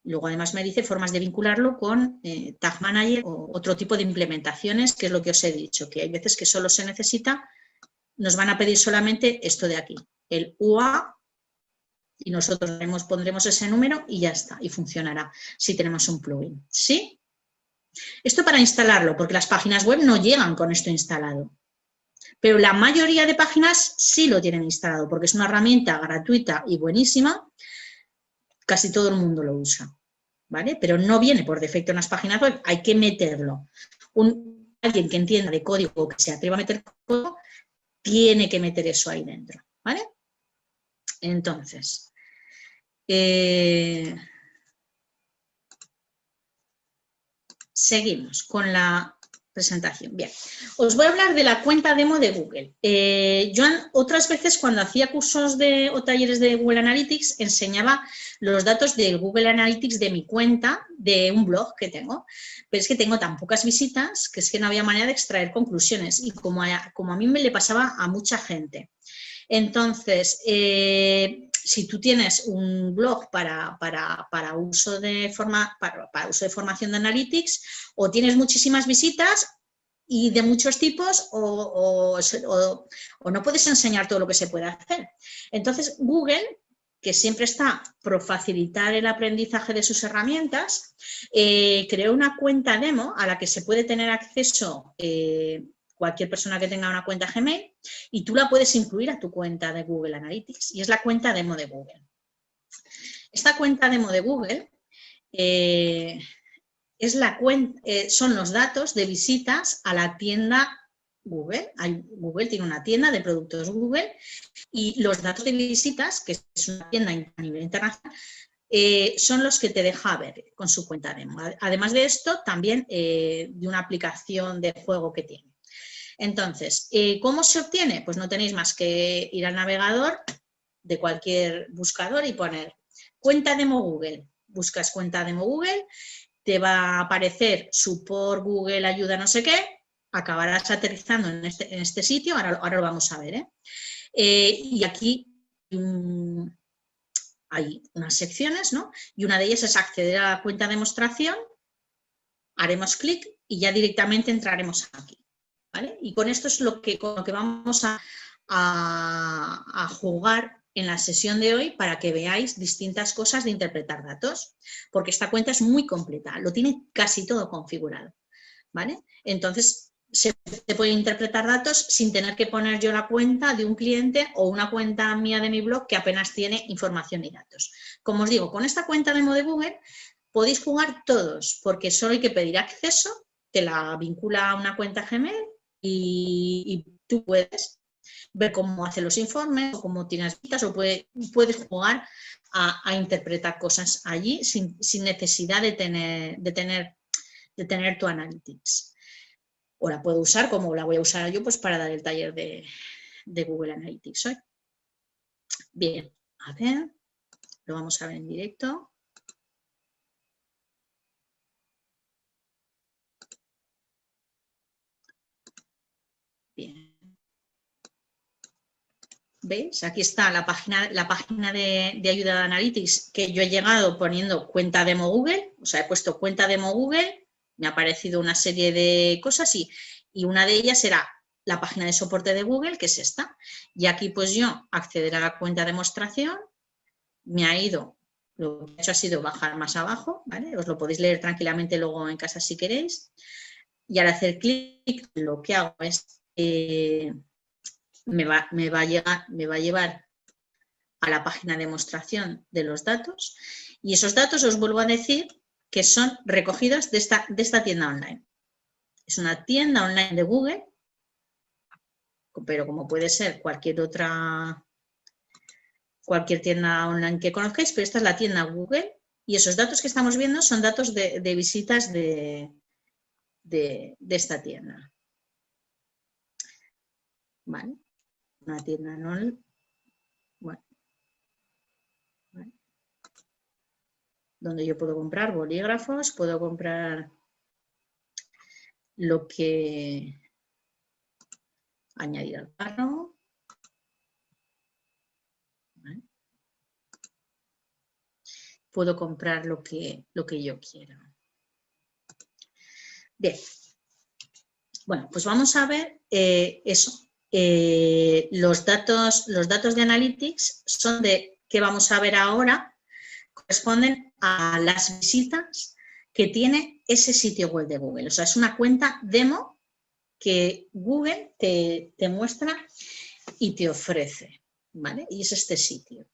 Luego además me dice formas de vincularlo con Tag Manager o otro tipo de implementaciones, que es lo que os he dicho, que hay veces que solo se necesita, nos van a pedir solamente esto de aquí, el UA, y nosotros pondremos ese número y ya está, y funcionará si tenemos un plugin, ¿sí? Esto para instalarlo, porque las páginas web no llegan con esto instalado, pero la mayoría de páginas sí lo tienen instalado, porque es una herramienta gratuita y buenísima, casi todo el mundo lo usa, ¿vale? Pero no viene por defecto en las páginas web, hay que meterlo. Alguien que entienda de código, que se atreva a meter código, tiene que meter eso ahí dentro, ¿vale? Entonces, seguimos con la presentación. Bien, os voy a hablar de la cuenta demo de Google. Yo otras veces cuando hacía cursos o talleres de Google Analytics enseñaba los datos de Google Analytics de mi cuenta, de un blog que tengo, pero es que tengo tan pocas visitas que es que no había manera de extraer conclusiones y como a mí me le pasaba a mucha gente. Entonces, si tú tienes un blog para uso de formación de Analytics, o tienes muchísimas visitas y de muchos tipos, o no puedes enseñar todo lo que se puede hacer. Entonces, Google, que siempre está por facilitar el aprendizaje de sus herramientas, creó una cuenta demo a la que se puede tener acceso cualquier persona que tenga una cuenta Gmail, y tú la puedes incluir a tu cuenta de Google Analytics, y es la cuenta demo de Google. Esta cuenta demo de Google son los datos de visitas a la tienda Google. Google tiene una tienda de productos Google, y los datos de visitas, que es una tienda a nivel internacional, son los que te deja ver con su cuenta demo. Además de esto, también de una aplicación de juego que tiene. Entonces, ¿cómo se obtiene? Pues no tenéis más que ir al navegador de cualquier buscador y poner cuenta demo Google. Buscas cuenta demo Google, te va a aparecer support Google ayuda no sé qué, acabarás aterrizando en este sitio, ahora lo vamos a ver, y aquí hay unas secciones, ¿no? Y una de ellas es acceder a la cuenta de demostración, haremos clic y ya directamente entraremos aquí. ¿Vale? Y con esto es con lo que vamos a jugar en la sesión de hoy para que veáis distintas cosas de interpretar datos, porque esta cuenta es muy completa, lo tiene casi todo configurado, ¿vale? Entonces, se puede interpretar datos sin tener que poner yo la cuenta de un cliente o una cuenta mía de mi blog que apenas tiene información y datos. Como os digo, con esta cuenta demo de Google podéis jugar todos, porque solo hay que pedir acceso, te la vincula a una cuenta Gmail, y tú puedes ver cómo hace los informes o cómo tienes vistas, o puedes jugar a interpretar cosas allí sin necesidad de tener tu Analytics. O la puedo usar como la voy a usar yo, pues para dar el taller de Google Analytics hoy. Bien, a ver, lo vamos a ver en directo. Bien. ¿Veis? Aquí está la página de ayuda de Analytics, que yo he llegado poniendo cuenta demo Google, o sea, he puesto cuenta demo Google, me ha aparecido una serie de cosas y una de ellas era la página de soporte de Google, que es esta. Y aquí pues yo acceder a la cuenta de demostración, me ha ido, lo que he hecho ha sido bajar más abajo, ¿vale? Os lo podéis leer tranquilamente luego en casa si queréis. Y al hacer clic lo que hago es me va a llevar a la página de demostración de los datos y esos datos os vuelvo a decir que son recogidos de esta tienda online. Es una tienda online de Google, pero como puede ser cualquier tienda online que conozcáis, pero esta es la tienda Google y esos datos que estamos viendo son datos de visitas de esta tienda. ¿Vale? Una tienda online. Bueno. ¿Vale? Donde yo puedo comprar bolígrafos, puedo comprar lo que añadir al carro. ¿Vale? Puedo comprar lo que yo quiera. Bien. Bueno, pues vamos a ver eso. Los datos de Analytics son que vamos a ver ahora, corresponden a las visitas que tiene ese sitio web de Google. O sea, es una cuenta demo que Google te muestra y te ofrece, ¿vale? Y es este sitio.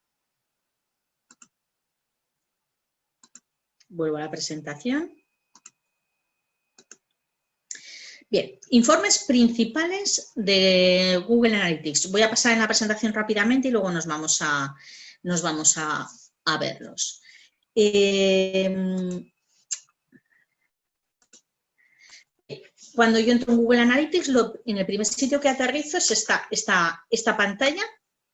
Vuelvo a la presentación. Bien, informes principales de Google Analytics. Voy a pasar en la presentación rápidamente y luego nos vamos a verlos. Cuando yo entro en Google Analytics, en el primer sitio que aterrizo es esta pantalla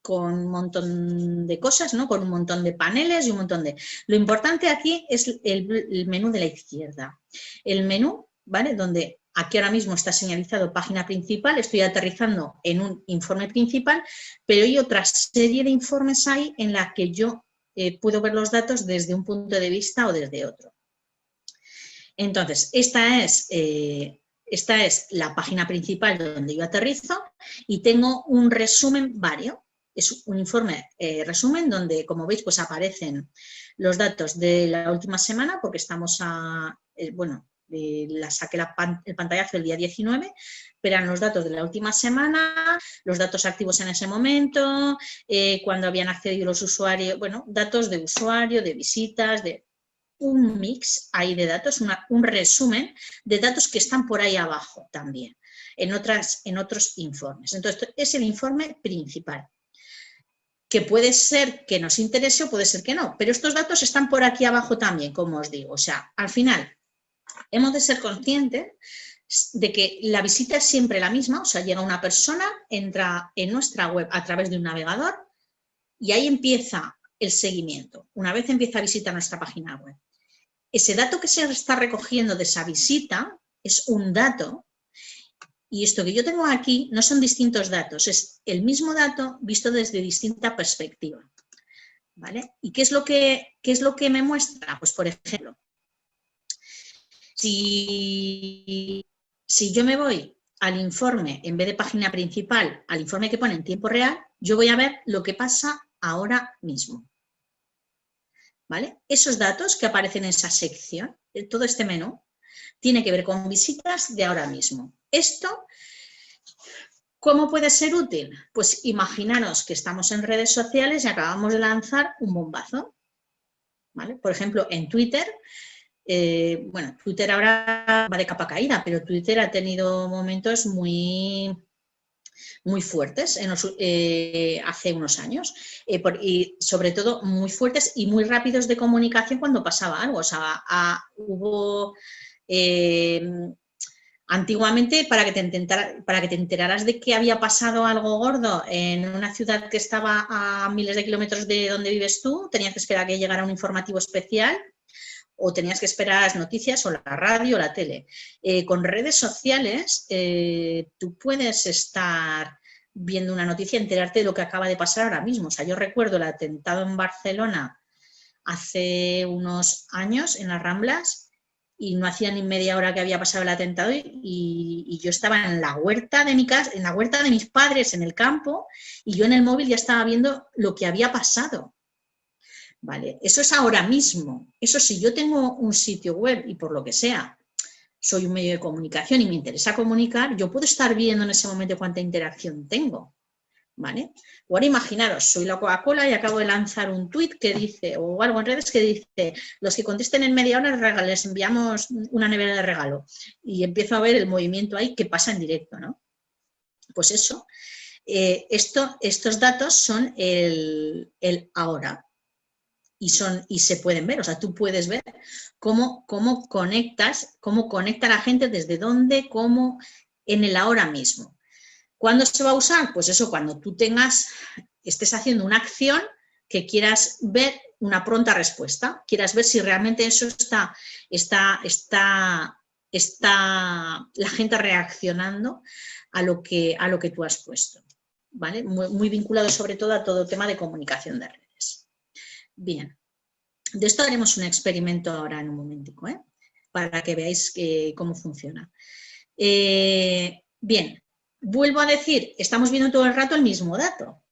con un montón de cosas, ¿no? Con un montón de paneles y un montón de... Lo importante aquí es el menú de la izquierda. El menú, ¿vale? Donde aquí ahora mismo está señalizado página principal, estoy aterrizando en un informe principal, pero hay otra serie de informes ahí en la que yo puedo ver los datos desde un punto de vista o desde otro. Entonces, esta es la página principal donde yo aterrizo y tengo un resumen vario. Es un informe resumen donde, como veis, pues aparecen los datos de la última semana, porque estamos saqué el pantallazo el día 19, pero eran los datos de la última semana, los datos activos en ese momento, cuando habían accedido los usuarios, bueno, datos de usuario, de visitas, de un mix ahí de datos, un resumen de datos que están por ahí abajo también, en otros informes. Entonces, es el informe principal, que puede ser que nos interese o puede ser que no, pero estos datos están por aquí abajo también, como os digo. O sea, al final, hemos de ser conscientes de que la visita es siempre la misma, o sea, llega una persona, entra en nuestra web a través de un navegador y ahí empieza el seguimiento. Una vez empieza a visitar nuestra página web. Ese dato que se está recogiendo de esa visita es un dato y esto que yo tengo aquí no son distintos datos, es el mismo dato visto desde distinta perspectiva. ¿Vale? ¿Y qué es lo que me muestra? Pues, por ejemplo, si yo me voy al informe, en vez de página principal, al informe que pone en tiempo real, yo voy a ver lo que pasa ahora mismo. ¿Vale? Esos datos que aparecen en esa sección, todo este menú, tiene que ver con visitas de ahora mismo. Esto, ¿cómo puede ser útil? Pues imaginaros que estamos en redes sociales y acabamos de lanzar un bombazo. ¿Vale? Por ejemplo, en Twitter, Twitter ahora va de capa caída, pero Twitter ha tenido momentos muy fuertes hace unos años y sobre todo muy fuertes y muy rápidos de comunicación cuando pasaba algo. O sea, hubo antiguamente para que te enteraras de que había pasado algo gordo en una ciudad que estaba a miles de kilómetros de donde vives tú, tenías que esperar a que llegara un informativo especial o tenías que esperar las noticias o la radio o la tele. Con redes sociales tú puedes estar viendo una noticia, enterarte de lo que acaba de pasar ahora mismo. O sea, yo recuerdo el atentado en Barcelona hace unos años en las Ramblas y no hacía ni media hora que había pasado el atentado y yo estaba en la huerta de mi casa, en la huerta de mis padres, en el campo, y yo en el móvil ya estaba viendo lo que había pasado. ¿Vale? Eso es ahora mismo. Eso si yo tengo un sitio web y por lo que sea, soy un medio de comunicación y me interesa comunicar, yo puedo estar viendo en ese momento cuánta interacción tengo. ¿vale? O ahora imaginaros, soy la Coca-Cola y acabo de lanzar un tuit que dice, o algo en redes que dice, los que contesten en media hora les enviamos una nevera de regalo. Y empiezo a ver el movimiento ahí que pasa en directo, ¿no? Pues eso, estos datos son el ahora y se pueden ver, o sea, tú puedes ver cómo conecta la gente, desde dónde, cómo, en el ahora mismo. ¿Cuándo se va a usar? Pues eso, cuando tú estés haciendo una acción que quieras ver una pronta respuesta, quieras ver si realmente eso está la gente reaccionando a lo que tú has puesto, ¿vale? Muy vinculado sobre todo a todo tema de comunicación de redes. Bien, de esto haremos un experimento ahora en un momentico, para que veáis cómo funciona. Bien. Vuelvo a decir, estamos viendo todo el rato el mismo dato.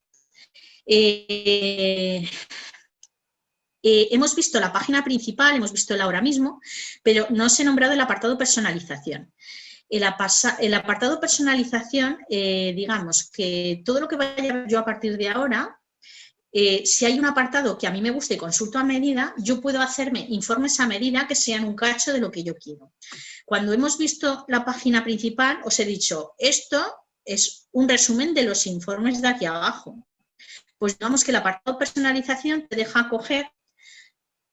Hemos visto la página principal, hemos visto el ahora mismo, pero no os he nombrado el apartado personalización. El apartado personalización, digamos que todo lo que vaya a ver yo a partir de ahora, si hay un apartado que a mí me gusta y consulto a medida, yo puedo hacerme informes a medida que sean un cacho de lo que yo quiero. Cuando hemos visto la página principal, os he dicho, esto es un resumen de los informes de aquí abajo. Pues digamos que el apartado personalización te deja coger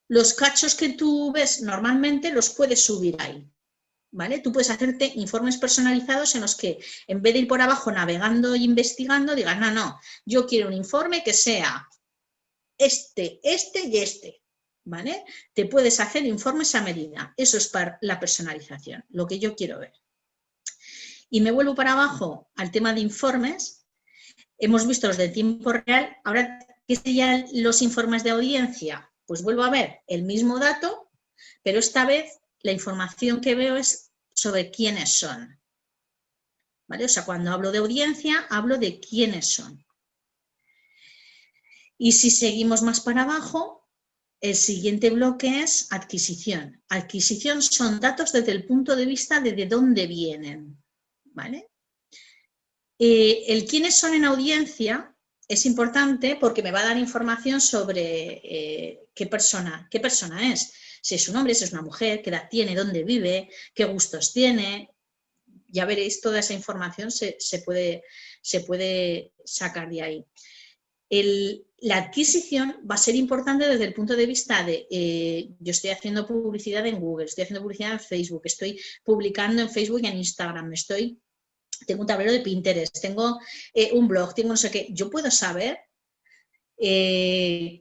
los cachos que tú ves normalmente, los puedes subir ahí, ¿vale? Tú puedes hacerte informes personalizados en los que, en vez de ir por abajo navegando e investigando, digas, no, yo quiero un informe que sea este y este, ¿vale? Te puedes hacer informes a medida. Eso es para la personalización, lo que yo quiero ver. Y me vuelvo para abajo al tema de informes. Hemos visto los de tiempo real. Ahora, ¿qué serían los informes de audiencia? Pues vuelvo a ver el mismo dato, pero esta vez la información que veo es sobre quiénes son. ¿Vale? O sea, cuando hablo de audiencia, hablo de quiénes son. Y si seguimos más para abajo, el siguiente bloque es adquisición. Adquisición son datos desde el punto de vista de dónde vienen. ¿Vale? El quiénes son en audiencia es importante porque me va a dar información sobre qué persona es. Si es un hombre, si es una mujer, qué edad tiene, dónde vive, qué gustos tiene. Ya veréis, toda esa información se puede sacar de ahí. La adquisición va a ser importante desde el punto de vista de, yo estoy haciendo publicidad en Google, estoy haciendo publicidad en Facebook, estoy publicando en Facebook y en Instagram, tengo un tablero de Pinterest, tengo un blog, tengo no sé qué. Yo puedo saber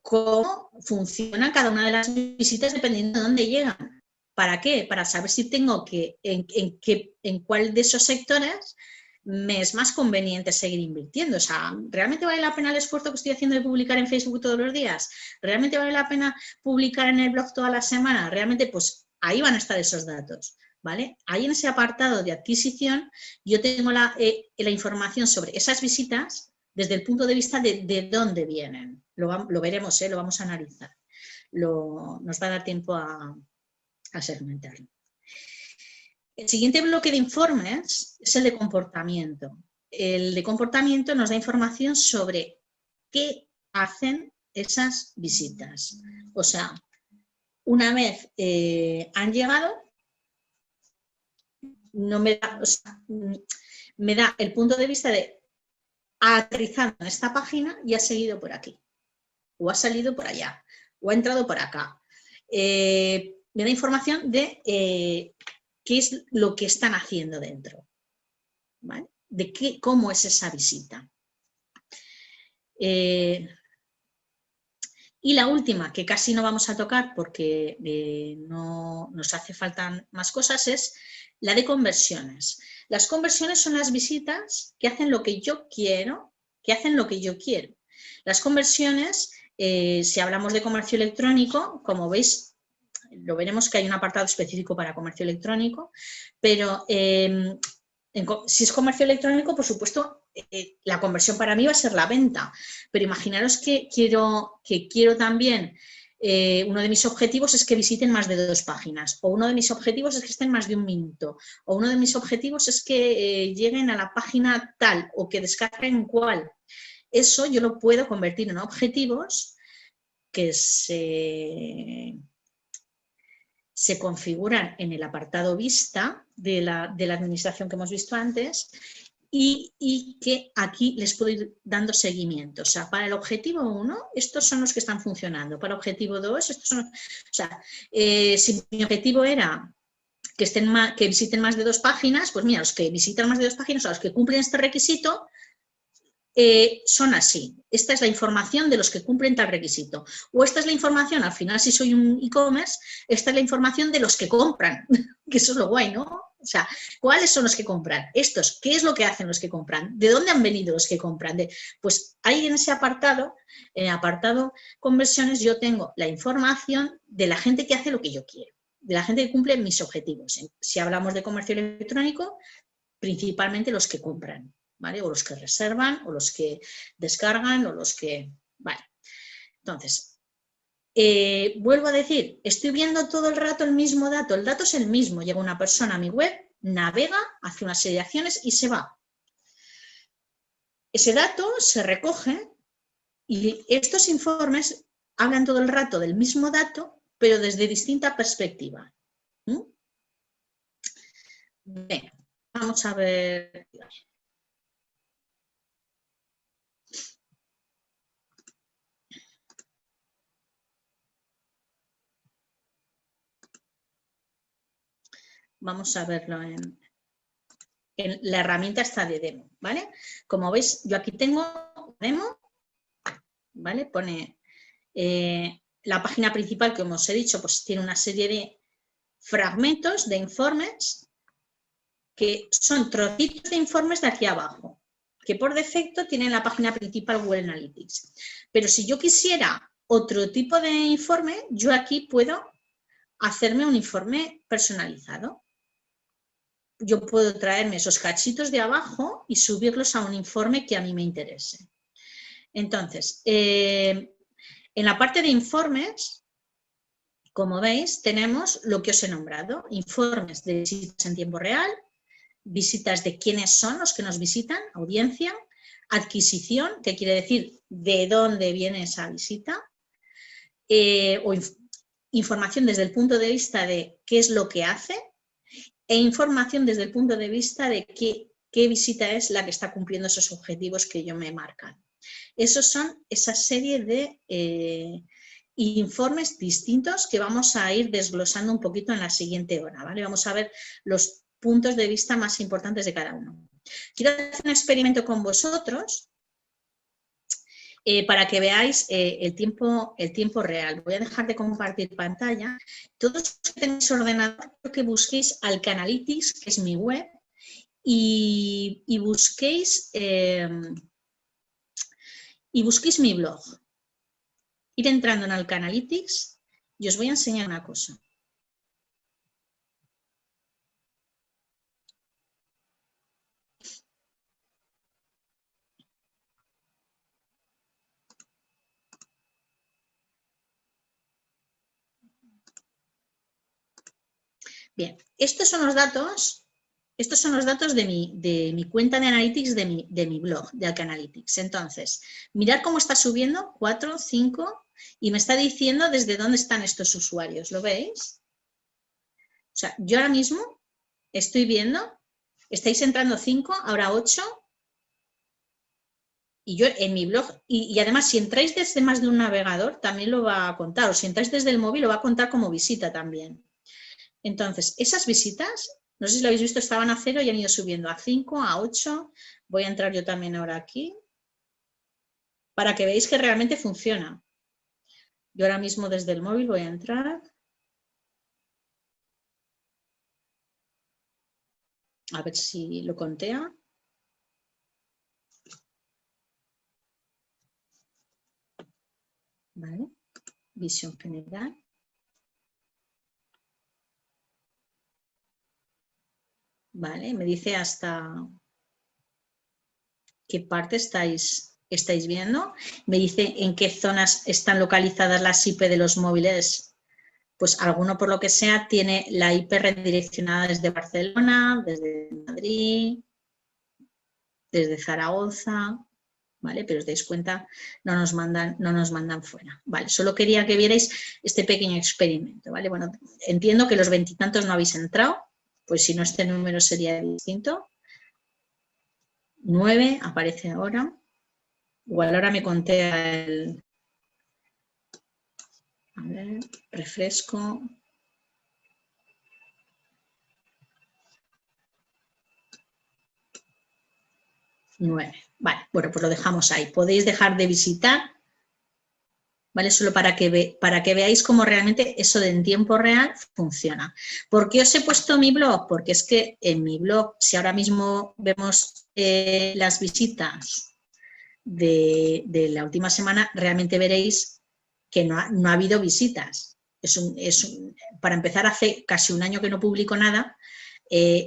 cómo funciona cada una de las visitas dependiendo de dónde llegan. ¿Para qué? Para saber si tengo en cuál de esos sectores me es más conveniente seguir invirtiendo. O sea, ¿realmente vale la pena el esfuerzo que estoy haciendo de publicar en Facebook todos los días? ¿Realmente vale la pena publicar en el blog toda la semana? Realmente, pues ahí van a estar esos datos. ¿Vale? Ahí en ese apartado de adquisición yo tengo la información sobre esas visitas desde el punto de vista de dónde vienen. Lo veremos, lo vamos a analizar. Nos va a dar tiempo a segmentarlo. El siguiente bloque de informes es el de comportamiento. El de comportamiento nos da información sobre qué hacen esas visitas. O sea, una vez han llegado, no me da, o sea, me da el punto de vista de ha aterrizado en esta página y ha seguido por aquí, o ha salido por allá, o ha entrado por acá. Me da información de qué es lo que están haciendo dentro, ¿vale? De cómo es esa visita. Y la última, que casi no vamos a tocar porque no nos hace falta más cosas, es la de conversiones. Las conversiones son las visitas que hacen lo que yo quiero, Las conversiones, si hablamos de comercio electrónico, como veis, lo veremos que hay un apartado específico para comercio electrónico, pero si es comercio electrónico, por supuesto, la conversión para mí va a ser la venta, pero imaginaros que quiero también, uno de mis objetivos es que visiten más de 2 páginas, o uno de mis objetivos es que estén más de 1 minuto, o uno de mis objetivos es que lleguen a la página tal, o que descarguen cual. eso yo lo puedo convertir en objetivos que se configuran en el apartado vista de la administración que hemos visto antes y que aquí les puedo ir dando seguimiento. O sea, para el objetivo 1, estos son los que están funcionando. Para el objetivo 2, estos son... O sea, si mi objetivo era que visiten más de 2 páginas, pues mira, los que visitan más de 2 páginas, a los que cumplen este requisito, son así. Esta es la información de los que cumplen tal requisito. O esta es la información, al final si soy un e-commerce, esta es la información de los que compran, que eso es lo guay, ¿no? O sea, ¿cuáles son los que compran? Estos, ¿qué es lo que hacen los que compran? ¿De dónde han venido los que compran? Pues ahí en ese apartado, en el apartado conversiones, yo tengo la información de la gente que hace lo que yo quiero, de la gente que cumple mis objetivos. Si hablamos de comercio electrónico, principalmente los que compran, ¿vale? O los que reservan, o los que descargan, o los que... Vale. Entonces, vuelvo a decir, estoy viendo todo el rato el mismo dato, el dato es el mismo, llega una persona a mi web, navega, hace una serie de acciones y se va. Ese dato se recoge y estos informes hablan todo el rato del mismo dato, pero desde distinta perspectiva. Venga, vamos a ver... Vamos a verlo en la herramienta esta de demo, ¿vale? Como veis, yo aquí tengo demo, ¿vale? Pone la página principal, como os he dicho, pues tiene una serie de fragmentos de informes que son trocitos de informes de aquí abajo, que por defecto tienen la página principal Google Analytics. Pero si yo quisiera otro tipo de informe, yo aquí puedo hacerme un informe personalizado. Yo puedo traerme esos cachitos de abajo y subirlos a un informe que a mí me interese. Entonces, en la parte de informes, como veis, tenemos lo que os he nombrado, informes de visitas en tiempo real, visitas de quiénes son los que nos visitan, audiencia, adquisición, que quiere decir de dónde viene esa visita, o información desde el punto de vista de qué es lo que hace, e información desde el punto de vista de qué visita es la que está cumpliendo esos objetivos que yo me he marcado. Esos son esa serie de informes distintos que vamos a ir desglosando un poquito en la siguiente hora, ¿vale? Vamos a ver los puntos de vista más importantes de cada uno. Quiero hacer un experimento con vosotros para que veáis el tiempo real. Voy a dejar de compartir pantalla. Todos los que tenéis ordenador, quiero que busquéis Alcanalytics, que es mi web, y busquéis mi blog. Ir entrando en Alcanalytics y os voy a enseñar una cosa. Bien, estos son los datos de mi cuenta de Analytics, de mi blog, de Alcanalytics. Entonces, mirad cómo está subiendo, 4, 5, y me está diciendo desde dónde están estos usuarios, ¿lo veis? O sea, yo ahora mismo estoy viendo, estáis entrando 5, ahora 8, y yo en mi blog, y además si entráis desde más de un navegador también lo va a contar, o si entráis desde el móvil lo va a contar como visita también. Entonces, esas visitas, no sé si lo habéis visto, estaban a 0 y han ido subiendo a 5, a 8. Voy a entrar yo también ahora aquí para que veáis que realmente funciona. Yo ahora mismo desde el móvil voy a entrar. A ver si lo contea. Vale. Visión general. Vale, me dice hasta qué parte estáis viendo. Me dice en qué zonas están localizadas las IP de los móviles. Pues alguno, por lo que sea, tiene la IP redireccionada desde Barcelona, desde Madrid, desde Zaragoza. ¿vale? Pero os dais cuenta, no nos mandan fuera, ¿vale? Solo quería que vierais este pequeño experimento, ¿vale? Bueno, entiendo que los 20 y tantos no habéis entrado, pues si no este número sería distinto. 9 aparece ahora. Igual ahora me conté el... A ver, refresco. Nueve. Vale, bueno, pues lo dejamos ahí. Podéis dejar de visitar, ¿vale? Solo para que veáis cómo realmente eso de en tiempo real funciona. ¿Por qué os he puesto mi blog? Porque es que en mi blog, si ahora mismo vemos las visitas de la última semana, realmente veréis que no ha habido visitas. Para empezar, hace casi un año que no publico nada,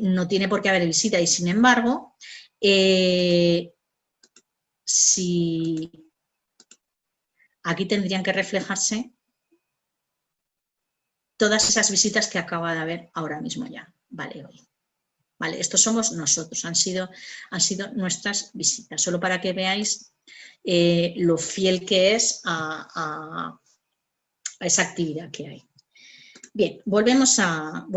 no tiene por qué haber visita y sin embargo, si aquí tendrían que reflejarse todas esas visitas que acaba de haber ahora mismo ya, vale, hoy. Vale, estos somos nosotros, han sido nuestras visitas, solo para que veáis lo fiel que es a esa actividad que hay. Bien, volvemos a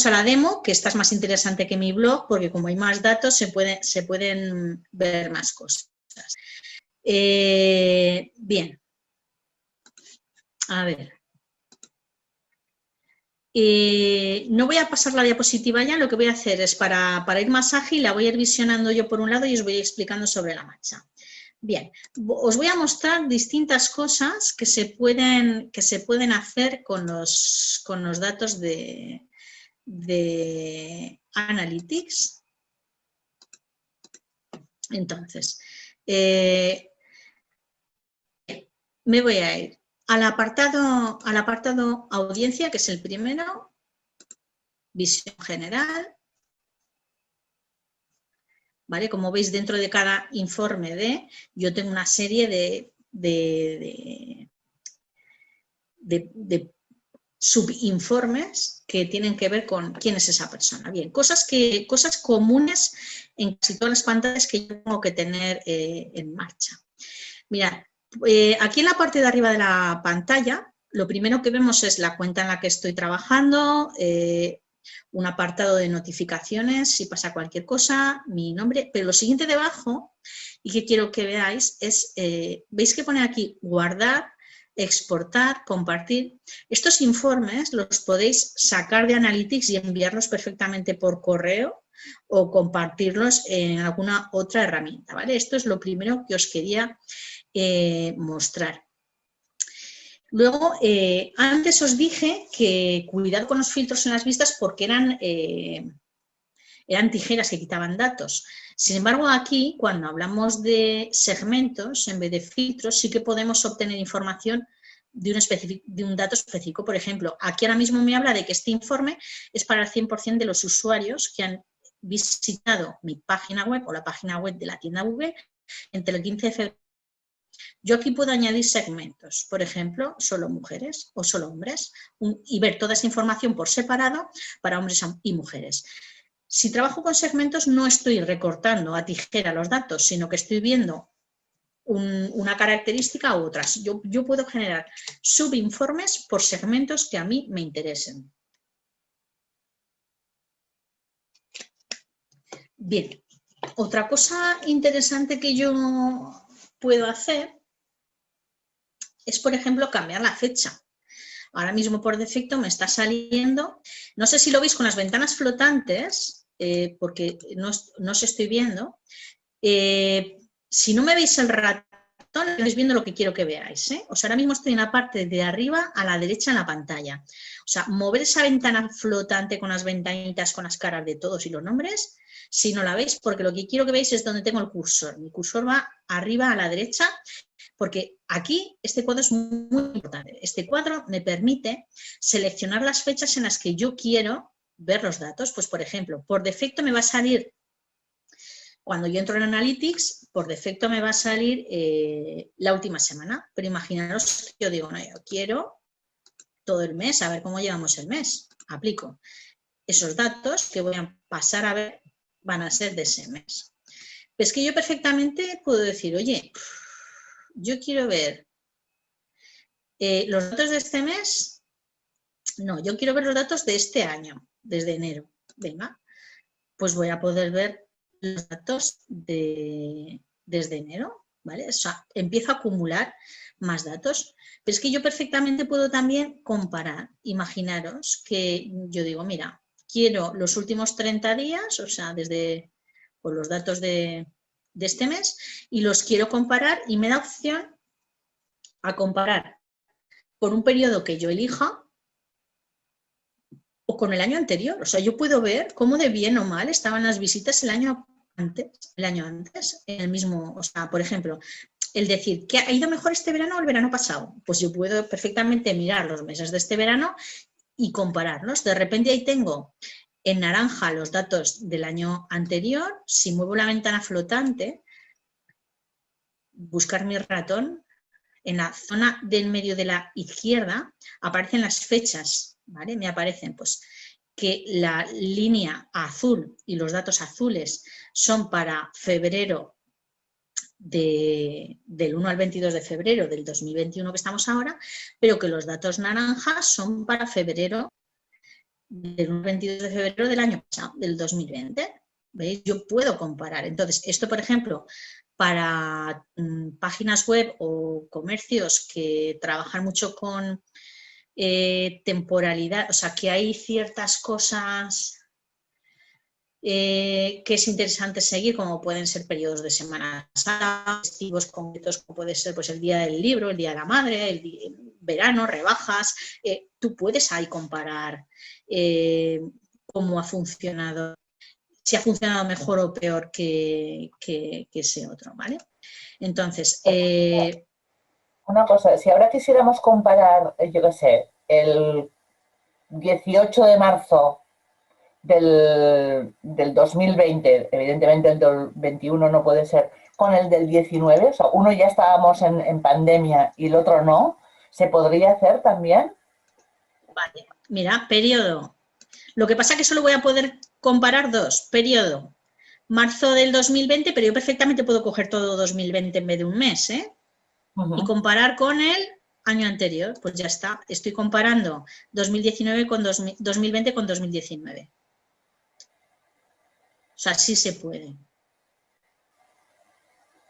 la demo, que esta es más interesante que mi blog, porque como hay más datos se pueden ver más cosas. Bien, a ver. No voy a pasar la diapositiva ya, lo que voy a hacer es para ir más ágil, la voy a ir visionando yo por un lado y os voy explicando sobre la marcha. Bien, os voy a mostrar distintas cosas que se pueden hacer con los datos de Analytics. Entonces, me voy a ir al apartado audiencia, que es el primero, visión general. ¿Vale? Como veis, dentro de cada informe yo tengo una serie de subinformes que tienen que ver con quién es esa persona. Bien, cosas comunes en casi todas las pantallas que yo tengo que tener en marcha. Mirad, aquí en la parte de arriba de la pantalla, lo primero que vemos es la cuenta en la que estoy trabajando, un apartado de notificaciones, si pasa cualquier cosa, mi nombre, pero lo siguiente debajo, y que quiero que veáis, es, veis que pone aquí guardar, exportar, compartir. Estos informes los podéis sacar de Analytics y enviarlos perfectamente por correo o compartirlos en alguna otra herramienta, ¿vale? Esto es lo primero que os quería mostrar. Luego, antes os dije que cuidado con los filtros en las vistas porque eran tijeras que quitaban datos. Sin embargo, aquí, cuando hablamos de segmentos, en vez de filtros, sí que podemos obtener información de un dato específico. Por ejemplo, aquí ahora mismo me habla de que este informe es para el 100% de los usuarios que han visitado mi página web o la página web de la tienda Google entre el 15 de febrero. Yo aquí puedo añadir segmentos, por ejemplo, solo mujeres o solo hombres, y ver toda esa información por separado para hombres y mujeres. Si trabajo con segmentos no estoy recortando a tijera los datos, sino que estoy viendo una característica u otras. Yo puedo generar subinformes por segmentos que a mí me interesen. Bien, otra cosa interesante que yo puedo hacer es, por ejemplo, cambiar la fecha. Ahora mismo por defecto me está saliendo, no sé si lo veis con las ventanas flotantes, porque no os estoy viendo. Si no me veis el ratón, estáis viendo lo que quiero que veáis. O sea, ahora mismo estoy en la parte de arriba a la derecha en la pantalla. O sea, mover esa ventana flotante con las ventanitas, con las caras de todos y los nombres, si no la veis, porque lo que quiero que veáis es donde tengo el cursor. Mi cursor va arriba a la derecha, porque aquí este cuadro es muy importante. Este cuadro me permite seleccionar las fechas en las que yo quiero ver los datos. Pues, por ejemplo, por defecto me va a salir, cuando yo entro en Analytics, por defecto me va a salir la última semana. Pero imaginaros que yo digo, no, yo quiero todo el mes, a ver cómo llevamos el mes. Aplico. Esos datos que voy a pasar a ver van a ser de ese mes. Es que yo perfectamente puedo decir, oye, yo quiero ver los datos de este mes, no, yo quiero ver los datos de este año, desde enero. Venga, pues voy a poder ver los datos desde enero, ¿vale? O sea, empiezo a acumular más datos. Pero es que yo perfectamente puedo también comparar. Imaginaros que yo digo, mira, quiero los últimos 30 días, o sea, desde pues, los datos de este mes, y los quiero comparar y me da opción a comparar por un periodo que yo elija o con el año anterior. O sea, yo puedo ver cómo de bien o mal estaban las visitas el año antes, en el mismo, o sea, por ejemplo, el decir, ¿que ha ido mejor este verano o el verano pasado? Pues yo puedo perfectamente mirar los meses de este verano y compararlos. De repente ahí tengo en naranja los datos del año anterior. Si muevo la ventana flotante, buscar mi ratón, en la zona del medio de la izquierda aparecen las fechas, ¿vale? Me aparecen pues que la línea azul y los datos azules son para febrero del 1 al 22 de febrero del 2021 que estamos ahora, pero que los datos naranjas son para febrero del 1 al 22 de febrero del año pasado, del 2020. ¿Veis? Yo puedo comparar. Entonces, esto, por ejemplo, para páginas web o comercios que trabajan mucho con temporalidad, o sea, que hay ciertas cosas que es interesante seguir, como pueden ser periodos de Semana Santa, festivos concretos, como puede ser pues, el Día del Libro, el Día de la Madre, el verano, rebajas. Tú puedes ahí comparar cómo ha funcionado, si ha funcionado mejor o peor que ese otro, ¿vale? Entonces, una cosa, si ahora quisiéramos comparar, yo qué sé, el 18 de marzo del 2020, evidentemente el del 21 no puede ser, con el del 19, o sea, uno ya estábamos en pandemia y el otro no, ¿se podría hacer también? Vale, mira, periodo. Lo que pasa es que solo voy a poder comparar dos. Periodo, marzo del 2020, pero yo perfectamente puedo coger todo 2020 en vez de un mes, ¿eh? Y comparar con el año anterior. Pues ya está, estoy comparando 2019 con 2020 con 2019. O sea, sí se puede.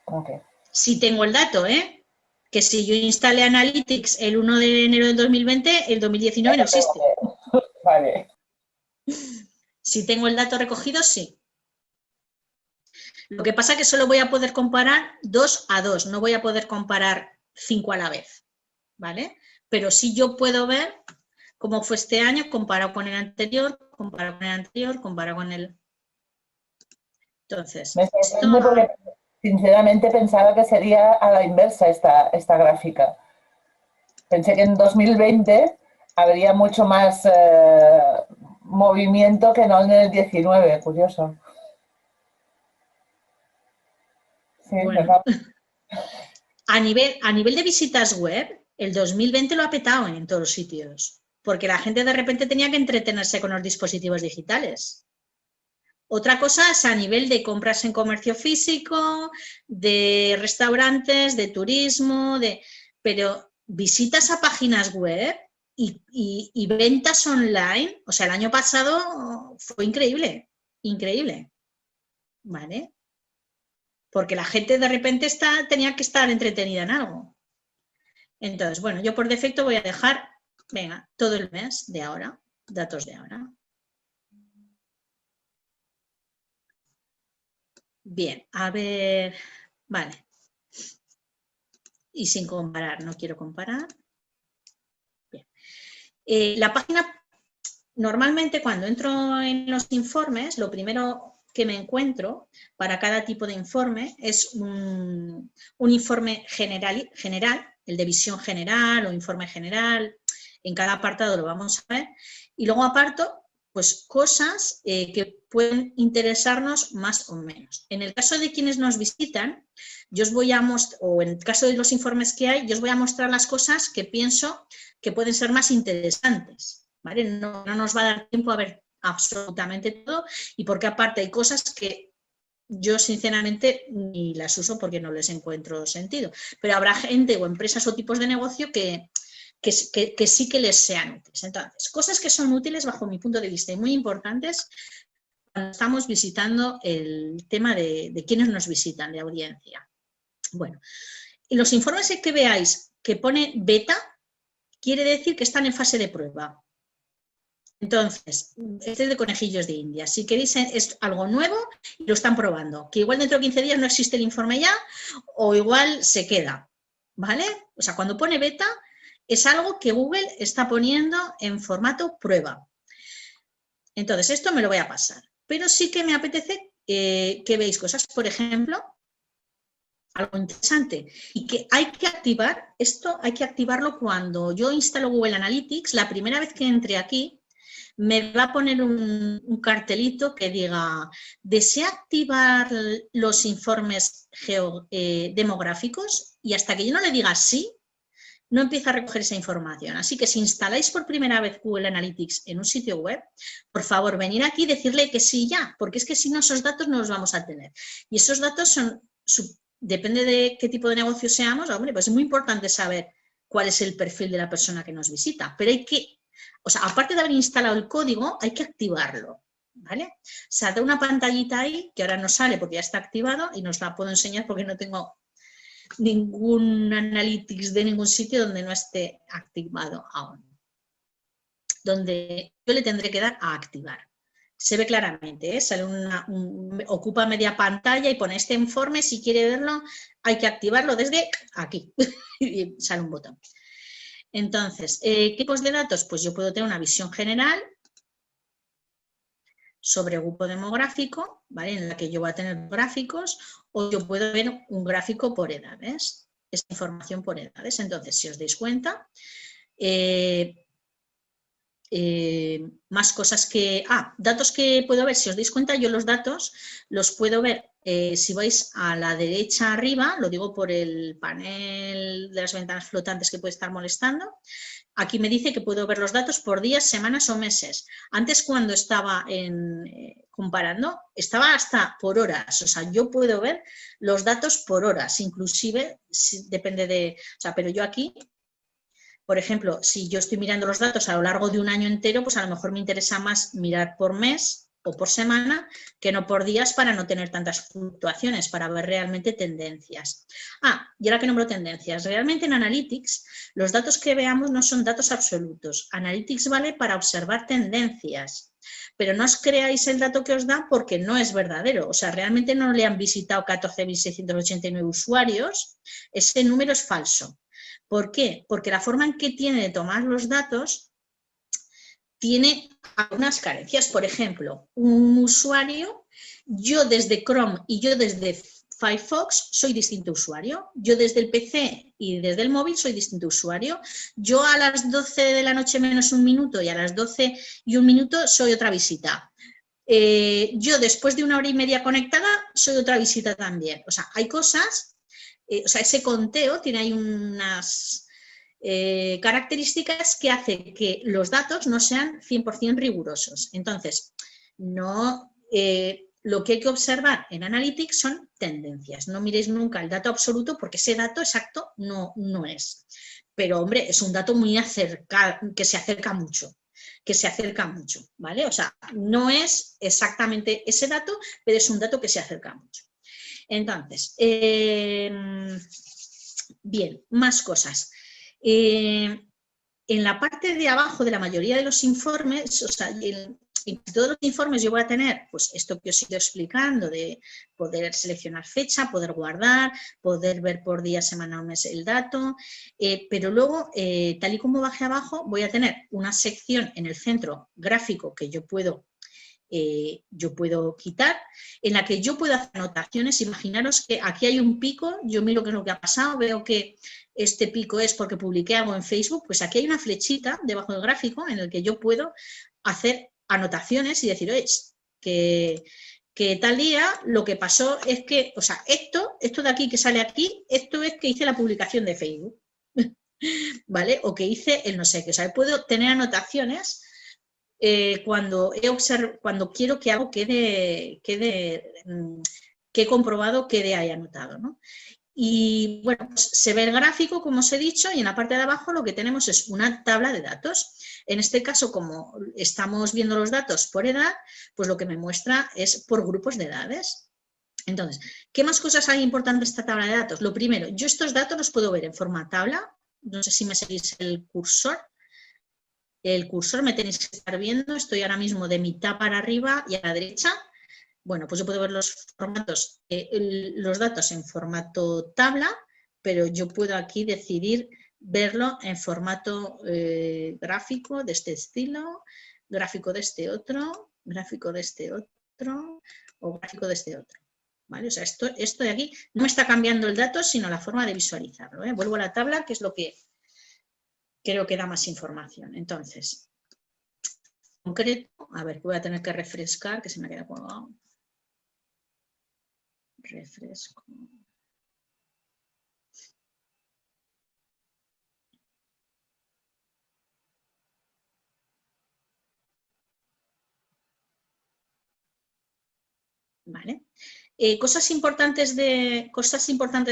Okay. Si tengo el dato, ¿eh? Que si yo instalé Analytics el 1 de enero del 2020, el 2019 no existe. Vale. Si tengo el dato recogido, sí. Lo que pasa es que solo voy a poder comparar 2 a 2, no voy a poder comparar 5 a la vez, ¿vale? Pero sí yo puedo ver cómo fue este año comparado con el anterior, comparado con el anterior, comparado con el... Entonces, Me sorprende porque sinceramente pensaba que sería a la inversa esta gráfica. Pensé que en 2020 habría mucho más movimiento que no en el 19, curioso. Sí, bueno, a nivel de visitas web, el 2020 lo ha petado en todos los sitios, porque la gente de repente tenía que entretenerse con los dispositivos digitales. Otra cosa es a nivel de compras en comercio físico, de restaurantes, de turismo, pero visitas a páginas web y ventas online, o sea, el año pasado fue increíble, increíble, ¿vale? Porque la gente de repente tenía que estar entretenida en algo. Entonces, bueno, yo por defecto voy a dejar, venga, todo el mes de ahora, datos de ahora. Bien, a ver, vale. Y sin comparar, no quiero comparar. Bien. La página, normalmente cuando entro en los informes, lo primero que me encuentro para cada tipo de informe es un informe general, el de visión general o informe general, en cada apartado lo vamos a ver, y luego aparto pues cosas que pueden interesarnos más o menos. En el caso de quienes nos visitan, yo os voy a mostrar, o en el caso de los informes que hay, yo os voy a mostrar las cosas que pienso que pueden ser más interesantes, ¿vale? No nos va a dar tiempo a ver absolutamente todo, y porque aparte hay cosas que yo sinceramente ni las uso porque no les encuentro sentido. Pero habrá gente o empresas o tipos de negocio que sí que les sean útiles. Entonces, cosas que son útiles bajo mi punto de vista y muy importantes cuando estamos visitando el tema de quiénes nos visitan, de audiencia. Bueno, y los informes que veáis que pone beta, quiere decir que están en fase de prueba. Entonces, este es de conejillos de India. Si queréis, es algo nuevo y lo están probando. Que igual dentro de 15 días no existe el informe ya o igual se queda, ¿vale? O sea, cuando pone beta es algo que Google está poniendo en formato prueba. Entonces, esto me lo voy a pasar. Pero sí que me apetece que veáis cosas, por ejemplo, algo interesante y que hay que activar, esto hay que activarlo cuando yo instalo Google Analytics, la primera vez que entre aquí, me va a poner un cartelito que diga, ¿desea activar los informes demográficos? Y hasta que yo no le diga sí, no empieza a recoger esa información. Así que si instaláis por primera vez Google Analytics en un sitio web, por favor, venir aquí y decirle que sí ya, porque es que si no, esos datos no los vamos a tener. Y esos datos son, depende de qué tipo de negocio seamos, hombre, pues es muy importante saber cuál es el perfil de la persona que nos visita, pero hay que, o sea, aparte de haber instalado el código, hay que activarlo, ¿vale? O sea, da una pantallita ahí, que ahora no sale porque ya está activado y no os la puedo enseñar porque no tengo ningún analytics de ningún sitio donde no esté activado aún. Donde yo le tendré que dar a activar. Se ve claramente, ¿eh? Sale ocupa media pantalla y pone este informe, si quiere verlo, hay que activarlo desde aquí. Y sale un botón. Entonces, ¿qué tipos de datos? Pues yo puedo tener una visión general sobre grupo demográfico, ¿vale? En la que yo voy a tener gráficos, o yo puedo ver un gráfico por edades, esta información por edades. Entonces, si os dais cuenta, más cosas que... datos que puedo ver, si os dais cuenta, yo los datos los puedo ver, si vais a la derecha arriba, lo digo por el panel de las ventanas flotantes que puede estar molestando. Aquí me dice que puedo ver los datos por días, semanas o meses. Antes, cuando estaba comparando, estaba hasta por horas. O sea, yo puedo ver los datos por horas, inclusive, depende de... O sea, pero yo aquí, por ejemplo, si yo estoy mirando los datos a lo largo de un año entero, pues a lo mejor me interesa más mirar por mes o por semana que no por días para no tener tantas fluctuaciones, para ver realmente tendencias. Y ahora que nombro tendencias, realmente en Analytics los datos que veamos no son datos absolutos. Analytics vale para observar tendencias, pero no os creáis el dato que os da porque no es verdadero. O sea, realmente no le han visitado 14.689 usuarios, ese número es falso. ¿Por qué? Porque la forma en que tiene de tomar los datos tiene algunas carencias. Por ejemplo, un usuario, yo desde Chrome y yo desde Firefox soy distinto usuario. Yo desde el PC y desde el móvil soy distinto usuario. Yo a las 12 de la noche menos un minuto y a las 12 y un minuto soy otra visita. Yo después de 1 hora y media conectada soy otra visita también. O sea, hay cosas, o sea, ese conteo tiene ahí unas... características que hacen que los datos no sean 100% rigurosos. Entonces, lo que hay que observar en Analytics son tendencias. No miréis nunca el dato absoluto porque ese dato exacto no es. Pero, hombre, es un dato muy que se acerca mucho. ¿Vale? O sea, no es exactamente ese dato, pero es un dato que se acerca mucho. Entonces, bien, más cosas. En la parte de abajo de la mayoría de los informes, o sea, en todos los informes yo voy a tener pues esto que os he ido explicando, de poder seleccionar fecha, poder guardar, poder ver por día, semana o mes el dato, pero luego, tal y como baje abajo, voy a tener una sección en el centro gráfico que yo puedo quitar, en la que yo puedo hacer anotaciones. Imaginaros que aquí hay un pico, yo miro qué es lo que ha pasado, veo que este pico es porque publiqué algo en Facebook, pues aquí hay una flechita debajo del gráfico en el que yo puedo hacer anotaciones y decir, oye, que tal día lo que pasó es que, o sea, esto de aquí que sale aquí, esto es que hice la publicación de Facebook, ¿vale? O que hice el no sé qué, o sea, puedo tener anotaciones cuando quiero que algo quede que he comprobado quede ahí anotado, ¿no? Y bueno, pues se ve el gráfico, como os he dicho, y en la parte de abajo lo que tenemos es una tabla de datos. En este caso, como estamos viendo los datos por edad, pues lo que me muestra es por grupos de edades. Entonces, ¿qué más cosas hay importantes en esta tabla de datos? Lo primero, yo estos datos los puedo ver en forma tabla. No sé si me seguís el cursor. El cursor me tenéis que estar viendo. Estoy ahora mismo de mitad para arriba y a la derecha. Bueno, pues yo puedo ver los formatos, los datos en formato tabla, pero yo puedo aquí decidir verlo en formato gráfico de este estilo, gráfico de este otro, gráfico de este otro o gráfico de este otro. ¿Vale? O sea, esto de aquí no me está cambiando el dato, sino la forma de visualizarlo, ¿eh? Vuelvo a la tabla, que es lo que creo que da más información. Entonces, en concreto, a ver, voy a tener que refrescar, que se me ha quedado colgado. Refresco. ¿Vale? Cosas importantes de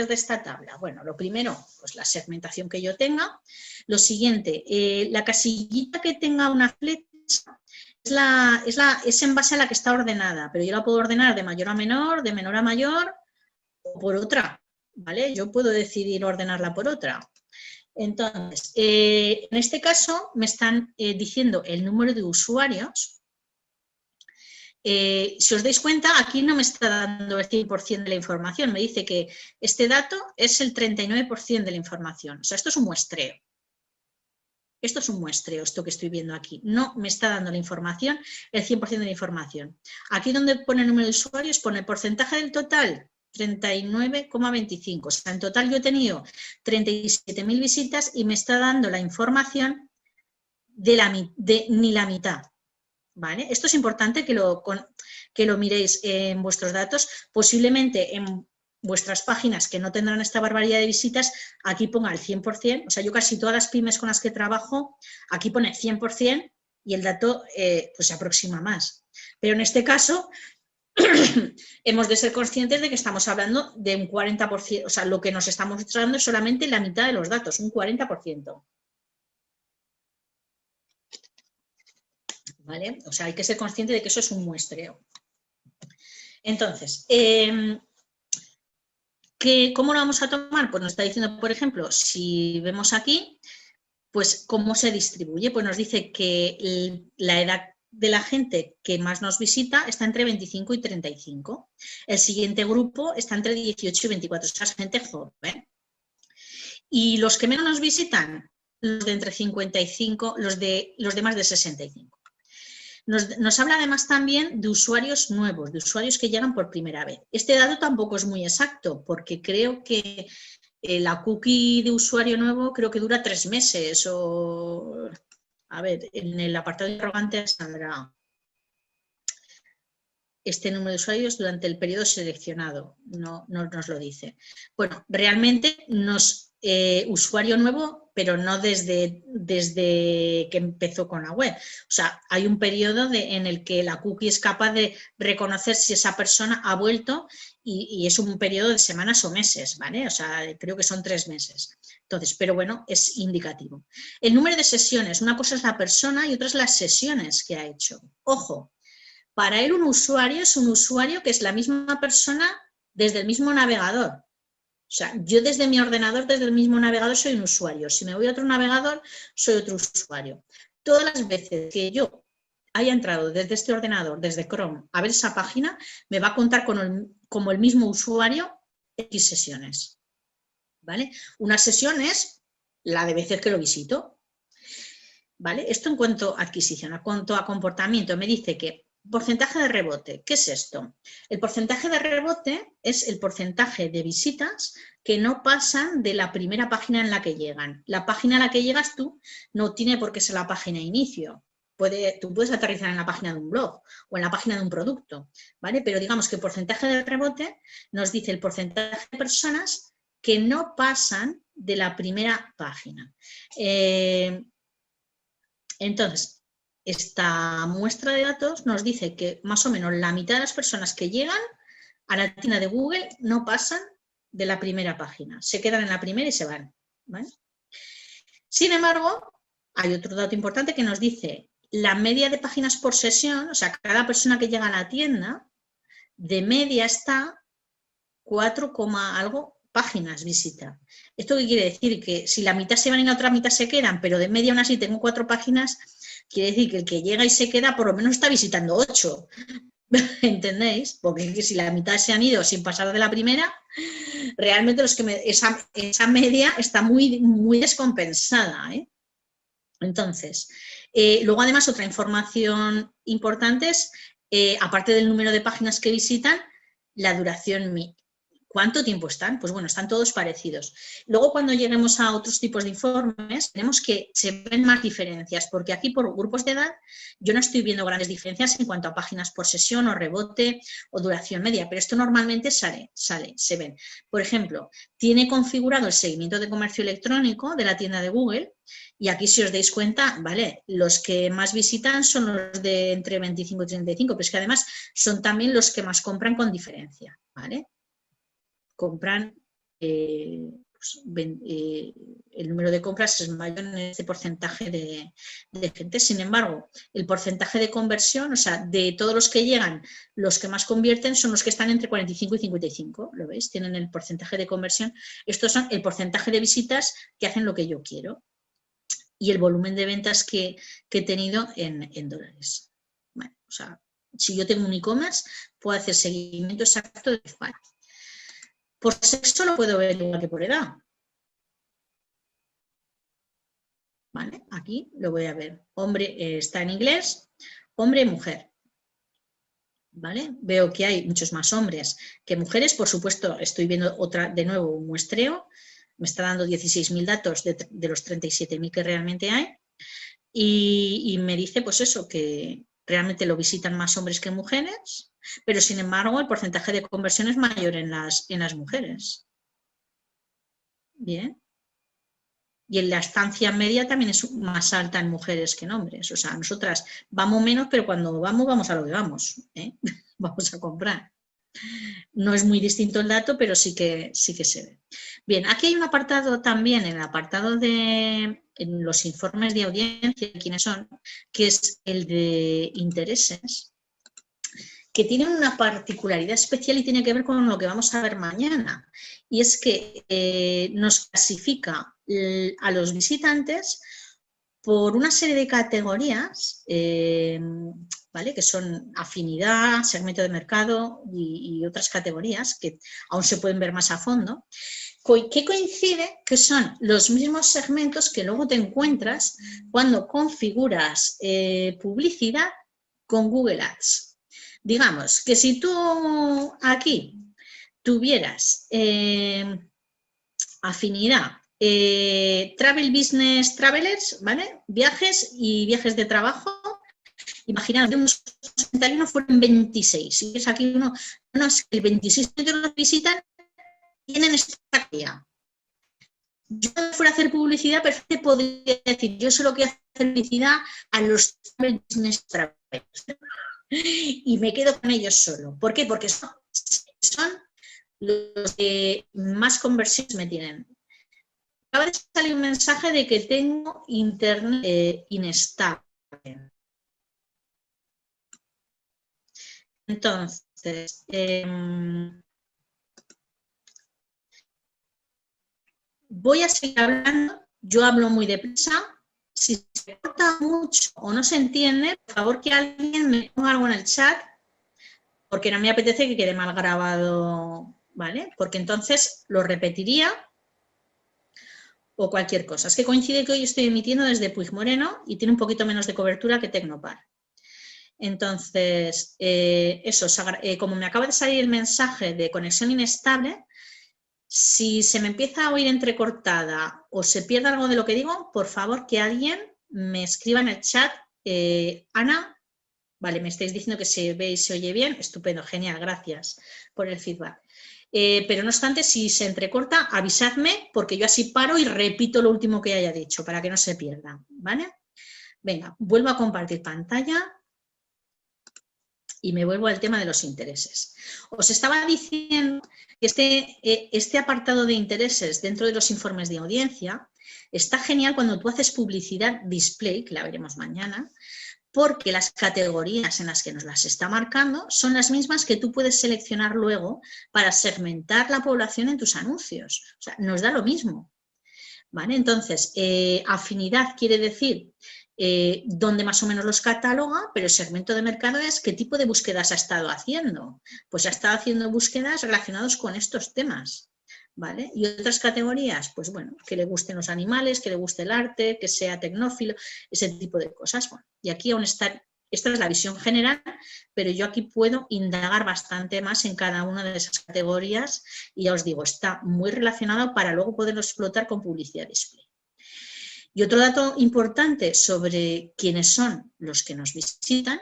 esta tabla. Bueno, lo primero, pues la segmentación que yo tenga. Lo siguiente, la casillita que tenga una flecha es en base a la que está ordenada, pero yo la puedo ordenar de mayor a menor, de menor a mayor o por otra, ¿vale? Yo puedo decidir ordenarla por otra. Entonces, en este caso me están diciendo el número de usuarios. Si os dais cuenta, aquí no me está dando el 100% de la información, me dice que este dato es el 39% de la información. O sea, esto es un muestreo. Esto es un muestreo, esto que estoy viendo aquí. No me está dando la información, el 100% de la información. Aquí donde pone el número de usuarios, pone el porcentaje del total, 39,25. O sea, en total yo he tenido 37.000 visitas y me está dando la información de ni la mitad. ¿Vale? Esto es importante que lo miréis en vuestros datos. Posiblemente en vuestras páginas que no tendrán esta barbaridad de visitas, aquí ponga el 100%. O sea, yo casi todas las pymes con las que trabajo, aquí pone 100% y el dato pues se aproxima más. Pero en este caso, hemos de ser conscientes de que estamos hablando de un 40%. O sea, lo que nos estamos mostrando es solamente la mitad de los datos, un 40%. ¿Vale? O sea, hay que ser consciente de que eso es un muestreo. Entonces, ¿cómo lo vamos a tomar? Pues nos está diciendo, por ejemplo, si vemos aquí, pues cómo se distribuye. Pues nos dice que la edad de la gente que más nos visita está entre 25 y 35. El siguiente grupo está entre 18 y 24, o sea, es gente joven. Y los que menos nos visitan, los de entre 55, los de más de 65. Nos habla además también de usuarios nuevos, de usuarios que llegan por primera vez. Este dato tampoco es muy exacto, porque creo que la cookie de usuario nuevo creo que dura 3 meses o... A ver, en el apartado de interrogantes saldrá este número de usuarios durante el periodo seleccionado, no nos lo dice. Bueno, realmente usuario nuevo, pero no desde que empezó con la web. O sea, hay un periodo en el que la cookie es capaz de reconocer si esa persona ha vuelto y es un periodo de semanas o meses, ¿vale? O sea, creo que son 3 meses. Entonces, pero bueno, es indicativo. El número de sesiones, una cosa es la persona y otra es las sesiones que ha hecho. Ojo, para él un usuario es un usuario que es la misma persona desde el mismo navegador. O sea, yo desde mi ordenador, desde el mismo navegador, soy un usuario. Si me voy a otro navegador, soy otro usuario. Todas las veces que yo haya entrado desde este ordenador, desde Chrome, a ver esa página, me va a contar como el mismo usuario X sesiones. ¿Vale? Una sesión es la de veces que lo visito. ¿Vale? Esto en cuanto a adquisición. En cuanto a comportamiento, me dice que porcentaje de rebote. ¿Qué es esto? El porcentaje de rebote es el porcentaje de visitas que no pasan de la primera página en la que llegan. La página a la que llegas tú no tiene por qué ser la página de inicio. Tú puedes aterrizar en la página de un blog o en la página de un producto, ¿vale? Pero digamos que el porcentaje de rebote nos dice el porcentaje de personas que no pasan de la primera página. Entonces, esta muestra de datos nos dice que más o menos la mitad de las personas que llegan a la tienda de Google no pasan de la primera página, se quedan en la primera y se van, ¿vale? Sin embargo, hay otro dato importante que nos dice la media de páginas por sesión, o sea, cada persona que llega a la tienda, de media está 4, algo páginas visita. ¿Esto qué quiere decir? Que si la mitad se van y la otra mitad se quedan, pero de media aún así tengo 4 páginas, quiere decir que el que llega y se queda por lo menos está visitando 8. ¿Entendéis? Porque si la mitad se han ido sin pasar de la primera, realmente esa media está muy, muy descompensada, ¿eh? Entonces, luego además otra información importante es, aparte del número de páginas que visitan, la duración. ¿Cuánto tiempo están? Pues bueno, están todos parecidos. Luego cuando lleguemos a otros tipos de informes, tenemos que se ven más diferencias, porque aquí por grupos de edad yo no estoy viendo grandes diferencias en cuanto a páginas por sesión o rebote o duración media, pero esto normalmente se ven. Por ejemplo, tiene configurado el seguimiento de comercio electrónico de la tienda de Google y aquí si os dais cuenta, vale, los que más visitan son los de entre 25 y 35, pero es que además son también los que más compran con diferencia, ¿vale? Compran, el número de compras es mayor en este porcentaje de gente. Sin embargo, el porcentaje de conversión, o sea, de todos los que llegan, los que más convierten son los que están entre 45 y 55, ¿lo veis? Tienen el porcentaje de conversión. Estos son el porcentaje de visitas que hacen lo que yo quiero y el volumen de ventas que he tenido en dólares. Bueno, o sea, si yo tengo un e-commerce, puedo hacer seguimiento exacto de España. Por sexo lo puedo ver igual que por edad. ¿Vale? Aquí lo voy a ver. Hombre está en inglés, hombre y mujer. ¿Vale? Veo que hay muchos más hombres que mujeres. Por supuesto, estoy viendo de nuevo un muestreo. Me está dando 16.000 datos de los 37.000 que realmente hay. Y me dice, pues eso, que realmente lo visitan más hombres que mujeres, pero sin embargo el porcentaje de conversión es mayor en las mujeres. Bien. Y en la estancia media también es más alta en mujeres que en hombres. O sea, nosotras vamos menos, pero cuando vamos a lo que vamos, ¿eh? Vamos a comprar. No es muy distinto el dato, pero sí que se ve. Bien, aquí hay un apartado también, en el apartado en los informes de audiencia, ¿quiénes son? Que es el de intereses, que tiene una particularidad especial y tiene que ver con lo que vamos a ver mañana. Y es que nos clasifica a los visitantes por una serie de categorías, ¿vale? Que son afinidad, segmento de mercado y otras categorías que aún se pueden ver más a fondo, que coincide que son los mismos segmentos que luego te encuentras cuando configuras publicidad con Google Ads. Digamos que si tú aquí tuvieras afinidad, travel business travelers, ¿vale? Viajes y viajes de trabajo. Imaginad que unos 61 fueron 26. Y es aquí no es que el 26 de los que visitan tienen esta categoría. Yo fuera a hacer publicidad, perfectamente podría decir, yo solo quiero hacer publicidad a los travel business travelers. Y me quedo con ellos solo. ¿Por qué? Porque son los que más conversiones me tienen. Acaba de salir un mensaje de que tengo internet inestable. Entonces, voy a seguir hablando. Yo hablo muy deprisa. Si se corta mucho o no se entiende, por favor que alguien me ponga algo en el chat, porque no me apetece que quede mal grabado, ¿vale? Porque entonces lo repetiría o cualquier cosa. Es que coincide que hoy estoy emitiendo desde Puigmoreno y tiene un poquito menos de cobertura que Tecnopar. Entonces, como me acaba de salir el mensaje de conexión inestable, si se me empieza a oír entrecortada o se pierde algo de lo que digo, por favor que alguien me escriba en el chat. Ana, vale, me estáis diciendo que se ve y se oye bien, estupendo, genial, gracias por el feedback. Pero no obstante, si se entrecorta, avisadme, porque yo así paro y repito lo último que haya dicho, para que no se pierda, ¿vale? Venga, vuelvo a compartir pantalla. Y me vuelvo al tema de los intereses. Os estaba diciendo que este apartado de intereses dentro de los informes de audiencia está genial cuando tú haces publicidad display, que la veremos mañana, porque las categorías en las que nos las está marcando son las mismas que tú puedes seleccionar luego para segmentar la población en tus anuncios. O sea, nos da lo mismo. ¿Vale? Entonces, afinidad quiere decir dónde más o menos los cataloga, pero el segmento de mercado es qué tipo de búsquedas ha estado haciendo. Pues ha estado haciendo búsquedas relacionadas con estos temas. ¿Vale? Y otras categorías, pues bueno, que le gusten los animales, que le guste el arte, que sea tecnófilo, ese tipo de cosas. Bueno, y aquí aún está, esta es la visión general, pero yo aquí puedo indagar bastante más en cada una de esas categorías y ya os digo, está muy relacionado para luego poderlo explotar con publicidad display. Y otro dato importante sobre quiénes son los que nos visitan,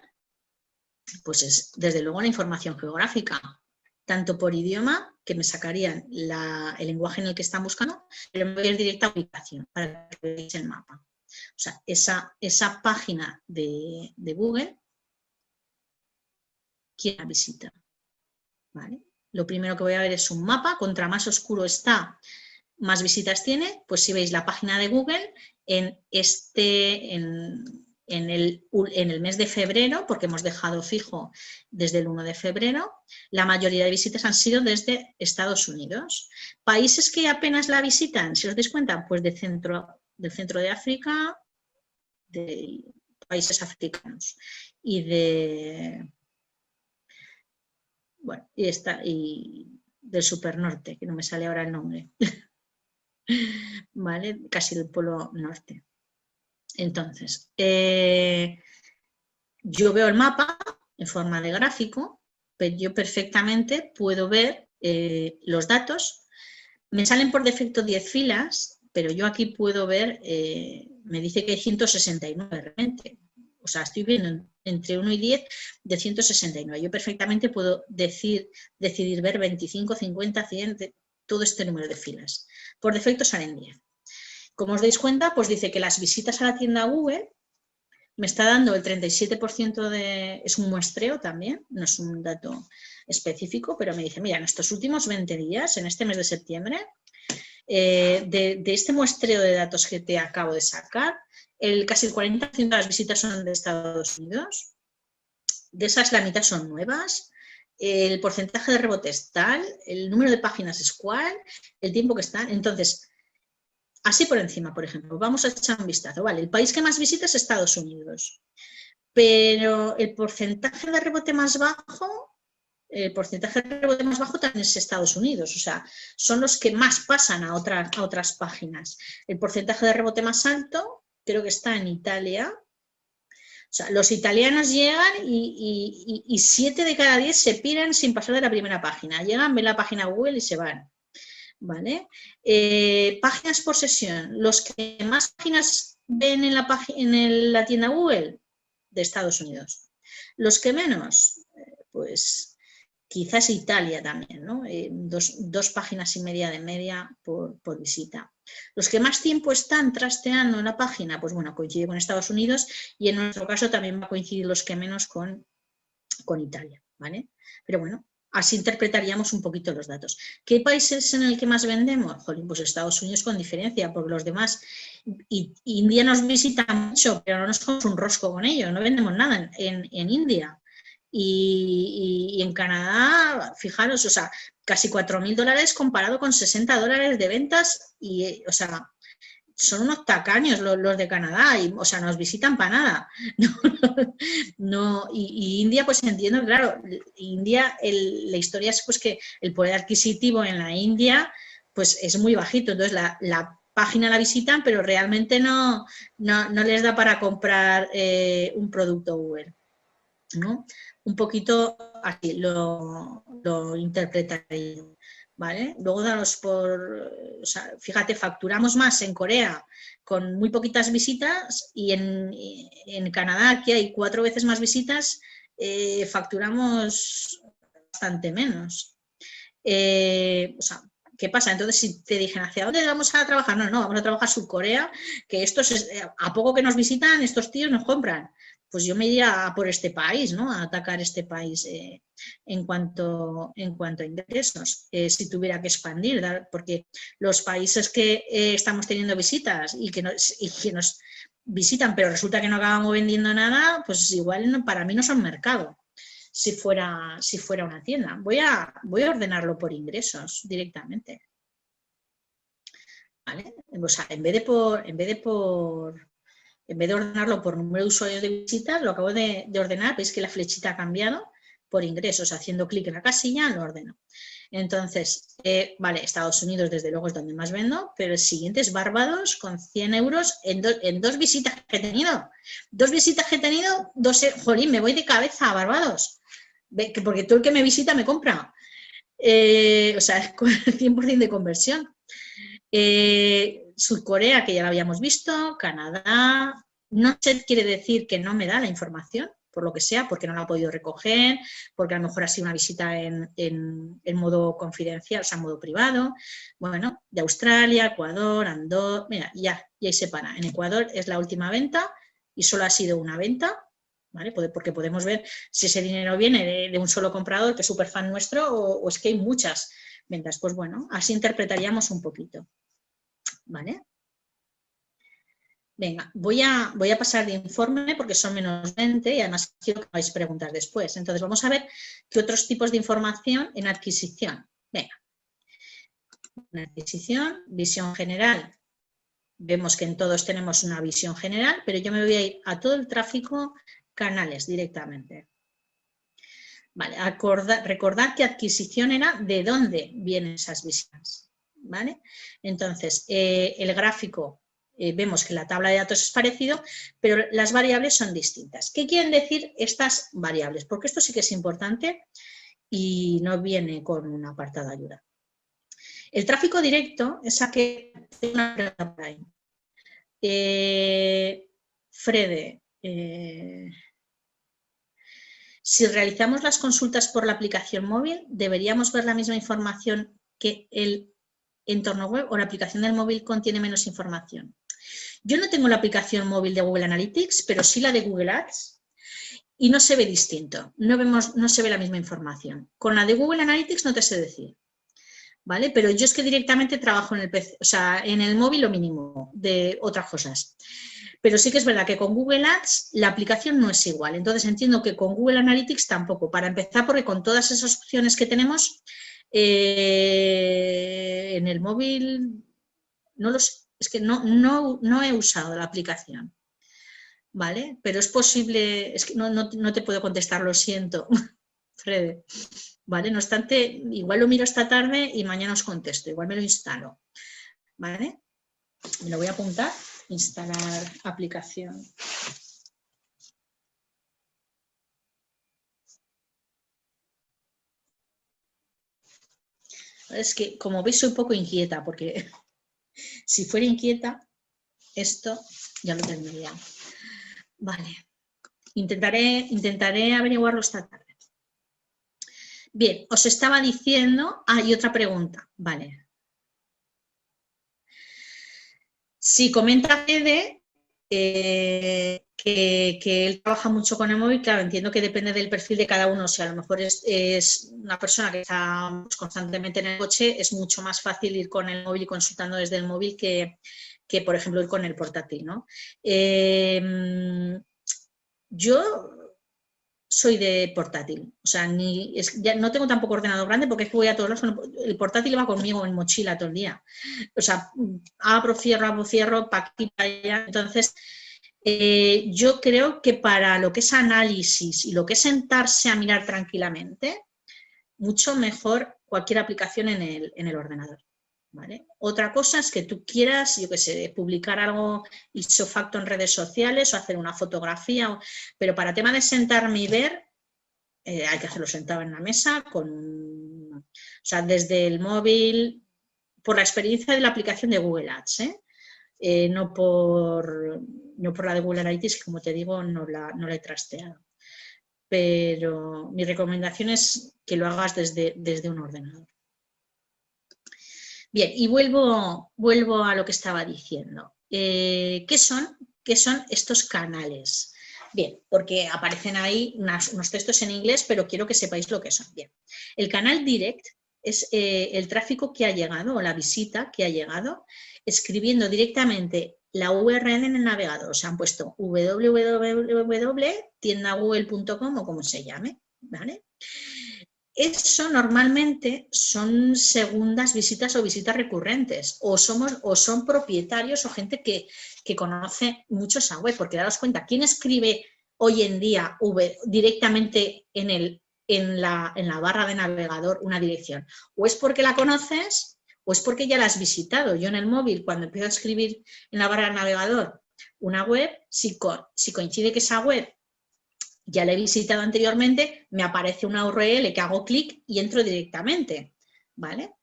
pues es desde luego la información geográfica, tanto por idioma, que me sacarían el lenguaje en el que están buscando, pero me voy a ir directa a ubicación para que veáis el mapa. O sea, esa página de Google, ¿quién la visita? ¿Vale? Lo primero que voy a ver es un mapa, contra más oscuro está, más visitas tiene. Pues si veis la página de Google, en el mes de febrero, porque hemos dejado fijo desde el 1 de febrero, la mayoría de visitas han sido desde Estados Unidos. Países que apenas la visitan, si os dais cuenta, pues del centro de África, de países africanos y y del supernorte, que no me sale ahora el nombre, ¿vale? Casi del polo norte. Entonces, yo veo el mapa en forma de gráfico, pero yo perfectamente puedo ver los datos. Me salen por defecto 10 filas, pero yo aquí puedo ver, me dice que hay 169 realmente. O sea, estoy viendo entre 1 y 10 de 169. Yo perfectamente puedo decidir ver 25, 50, 100, todo este número de filas. Por defecto salen 10. Como os dais cuenta, pues dice que las visitas a la tienda Google me está dando el 37% es un muestreo también, no es un dato específico, pero me dice, mira, en estos últimos 20 días, en este mes de septiembre, de este muestreo de datos que te acabo de sacar, casi el 40% de las visitas son de Estados Unidos, de esas la mitad son nuevas, el porcentaje de rebote es tal, el número de páginas es cual, el tiempo que están, entonces... Así por encima, por ejemplo, vamos a echar un vistazo. Vale, el país que más visita es Estados Unidos, pero el porcentaje de rebote más bajo, también es Estados Unidos. O sea, son los que más pasan a otras páginas. El porcentaje de rebote más alto creo que está en Italia. O sea, los italianos llegan y 7 de cada 10 se piran sin pasar de la primera página. Llegan, ven la página Google y se van. ¿Vale? Páginas por sesión. Los que más páginas ven en la tienda Google, de Estados Unidos. Los que menos, pues quizás Italia también, ¿no? 2 páginas y media de media por visita. Los que más tiempo están trasteando en la página, pues bueno, coincide con Estados Unidos y en nuestro caso también va a coincidir los que menos con Italia, ¿vale? Pero bueno, así interpretaríamos un poquito los datos. ¿Qué país es en el que más vendemos? Jolín, pues Estados Unidos con diferencia, porque los demás, India nos visita mucho, pero no nos comemos un rosco con ellos, no vendemos nada en India. Y en Canadá, fijaros, o sea, casi $4.000 comparado con $60 de ventas, y, o sea, son unos tacaños los de Canadá, o sea, nos visitan para nada. Y India, pues entiendo, claro, India, la historia es pues que el poder adquisitivo en la India pues es muy bajito, entonces la página la visitan, pero realmente no les da para comprar un producto Google, ¿no? Un poquito así lo interpretaría. ¿Vale? Luego o sea, fíjate, facturamos más en Corea con muy poquitas visitas y en Canadá, que hay 4 veces más visitas, facturamos bastante menos. O sea, ¿qué pasa? Entonces, si te dijeran, ¿hacia dónde vamos a trabajar? No, vamos a trabajar Surcorea, que estos, a poco que nos visitan, estos tíos nos compran. pues yo me iría a por este país, ¿no? A atacar este país en cuanto a ingresos, si tuviera que expandir, porque los países que estamos teniendo visitas y que nos visitan, pero resulta que no acabamos vendiendo nada, pues igual para mí no son mercado. Si fuera una tienda. Voy a ordenarlo por ingresos directamente. ¿Vale? O sea, en vez de ordenarlo por número de usuarios de visitas, lo acabo de ordenar, veis que la flechita ha cambiado por ingresos, haciendo clic en la casilla lo ordeno. Entonces, vale, Estados Unidos desde luego es donde más vendo, pero el siguiente es Barbados con 100 euros en 2 visitas que he tenido. 2 visitas que he tenido, jolín, me voy de cabeza a Barbados, porque todo el que me visita me compra. O sea, es 100% de conversión. Surcorea, que ya lo habíamos visto, Canadá, no sé, quiere decir que no me da la información, por lo que sea, porque no la ha podido recoger, porque a lo mejor ha sido una visita en modo confidencial, o sea, en modo privado. Bueno, de Australia, Ecuador, Andorra, mira, ya ahí se para. En Ecuador es la última venta y solo ha sido una venta, ¿vale? Porque podemos ver si ese dinero viene de un solo comprador, que es súper fan nuestro, o es que hay muchas ventas. Pues bueno, así interpretaríamos un poquito. ¿Vale? Venga, voy a pasar de informe porque son menos 20 y además quiero que me hagáis preguntas después. Entonces vamos a ver qué otros tipos de información en adquisición. Venga, en adquisición, visión general. Vemos que en todos tenemos una visión general, pero yo me voy a ir a todo el tráfico canales directamente. Vale, recordad que adquisición era de dónde vienen esas visitas. ¿Vale? Entonces, el gráfico, vemos que la tabla de datos es parecido, pero las variables son distintas. ¿Qué quieren decir estas variables? Porque esto sí que es importante y no viene con un apartado de ayuda. El tráfico directo es aquel... Una pregunta por ahí. Frede, si realizamos las consultas por la aplicación móvil, ¿deberíamos ver la misma información que el entorno web o la aplicación del móvil contiene menos información? Yo no tengo la aplicación móvil de Google Analytics, pero sí la de Google Ads y no se ve distinto, no se ve la misma información. Con la de Google Analytics no te sé decir, ¿vale? Pero yo es que directamente trabajo en el PC, o sea, en el móvil lo mínimo de otras cosas. Pero sí que es verdad que con Google Ads la aplicación no es igual. Entonces entiendo que con Google Analytics tampoco. Para empezar, porque con todas esas opciones que tenemos en el móvil, no lo sé, es que no he usado la aplicación. ¿Vale? Pero es posible, es que no te puedo contestar, lo siento, Fred. ¿Vale? No obstante, igual lo miro esta tarde y mañana os contesto, igual me lo instalo. ¿Vale? Me lo voy a apuntar. Instalar aplicación. Es que, como veis, soy un poco inquieta, porque si fuera inquieta, esto ya lo tendría. Vale. Intentaré averiguarlo esta tarde. Bien, os estaba diciendo... y otra pregunta. Vale. Si comenta Fede que él trabaja mucho con el móvil, claro, entiendo que depende del perfil de cada uno. O sea, a lo mejor es una persona que está constantemente en el coche, es mucho más fácil ir con el móvil y consultando desde el móvil que por ejemplo, ir con el portátil, ¿no? Yo soy de portátil, o sea, ya no tengo tampoco ordenador grande porque es que voy a todos lados, el portátil va conmigo en mochila todo el día, o sea, abro, cierro, para aquí, para allá. Entonces, yo creo que para lo que es análisis y lo que es sentarse a mirar tranquilamente, mucho mejor cualquier aplicación en el ordenador. ¿Vale? Otra cosa es que tú quieras, yo qué sé, publicar algo ipso facto en redes sociales o hacer una fotografía, pero para tema de sentarme y ver, hay que hacerlo sentado en la mesa, o sea, desde el móvil, por la experiencia de la aplicación de Google Ads, no por la de Google Analytics, que como te digo, no la he trasteado. Pero mi recomendación es que lo hagas desde un ordenador. Bien, y vuelvo a lo que estaba diciendo. ¿Qué son estos canales? Bien, porque aparecen ahí unos textos en inglés, pero quiero que sepáis lo que son. Bien, el canal direct es el tráfico que ha llegado o la visita que ha llegado escribiendo directamente la URL en el navegador. O sea, han puesto www.tiendagoogle.com o como se llame, ¿vale? Eso normalmente son segundas visitas o visitas recurrentes, o son propietarios o gente que conoce mucho esa web, porque daros cuenta, ¿quién escribe hoy en día directamente en la barra de navegador una dirección? O es porque la conoces o es porque ya la has visitado. Yo en el móvil, cuando empiezo a escribir en la barra de navegador una web, si coincide que esa web ya la he visitado anteriormente, me aparece una URL que hago clic y entro directamente, ¿vale?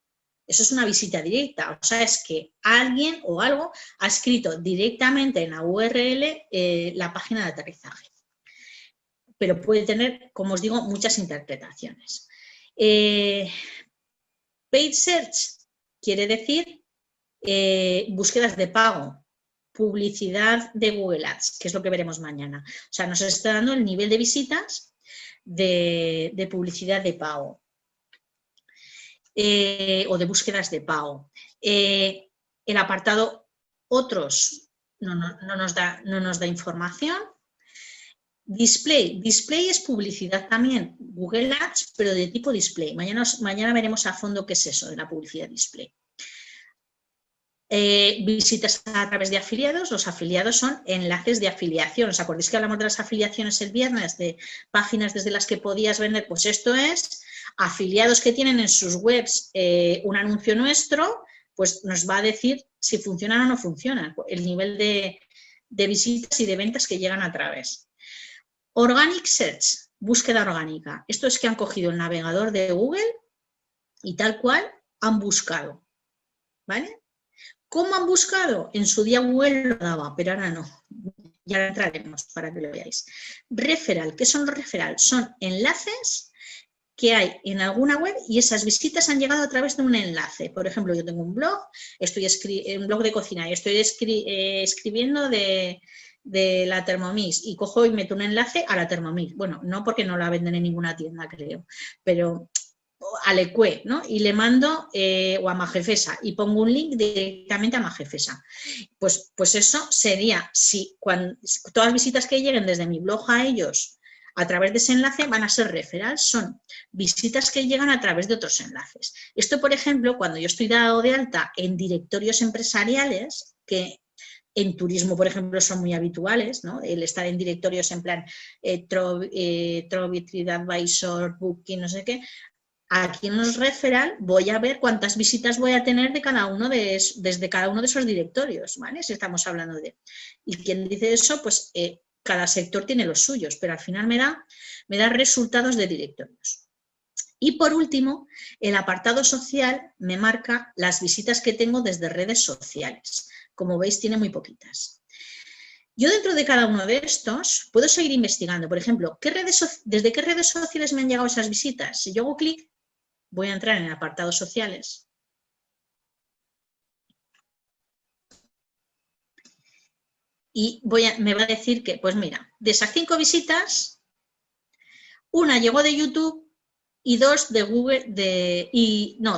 Eso es una visita directa, o sea, es que alguien o algo ha escrito directamente en la URL la página de aterrizaje. Pero puede tener, como os digo, muchas interpretaciones. Paid search quiere decir búsquedas de pago, publicidad de Google Ads, que es lo que veremos mañana. O sea, nos está dando el nivel de visitas de publicidad de pago o de búsquedas de pago. El apartado otros no nos da información. Display es publicidad también, Google Ads, pero de tipo display. Mañana veremos a fondo qué es eso de la publicidad display. Visitas a través de afiliados. Los afiliados son enlaces de afiliación. ¿Os acordáis que hablamos de las afiliaciones el viernes, de páginas desde las que podías vender? Pues esto es afiliados que tienen en sus webs un anuncio nuestro, pues nos va a decir si funcionan o no funcionan, el nivel de visitas y de ventas que llegan a través. Organic Search, búsqueda orgánica. Esto es que han cogido el navegador de Google y tal cual han buscado, ¿vale? ¿Cómo han buscado? En su día Google lo daba, pero ahora no. Ya entraremos para que lo veáis. Referral, ¿qué son los referral? Son enlaces que hay en alguna web y esas visitas han llegado a través de un enlace. Por ejemplo, yo tengo un blog, un blog de cocina y estoy escribiendo de la Thermomix y cojo y meto un enlace a la Thermomix. Bueno, no porque no la venden en ninguna tienda, creo, pero al Ecue, ¿no? Y le mando o a Majefesa y pongo un link directamente a Majefesa. Pues eso sería, si todas las visitas que lleguen desde mi blog a ellos a través de ese enlace van a ser referrals, son visitas que llegan a través de otros enlaces. Esto, por ejemplo, cuando yo estoy dado de alta en directorios empresariales, que en turismo, por ejemplo, son muy habituales, ¿no? El estar en directorios en plan Trovit, TripAdvisor, Booking, no sé qué. Aquí en los referral voy a ver cuántas visitas voy a tener desde cada uno de esos directorios, ¿vale? Si estamos hablando de... Y quien dice eso, pues cada sector tiene los suyos, pero al final me da resultados de directorios. Y por último, el apartado social me marca las visitas que tengo desde redes sociales. Como veis, tiene muy poquitas. Yo dentro de cada uno de estos puedo seguir investigando. Por ejemplo, ¿desde qué redes sociales me han llegado esas visitas? Si yo hago clic, voy a entrar en el apartado sociales. Y me va a decir que, pues mira, de esas 5 visitas, una llegó de YouTube y 2 de Google,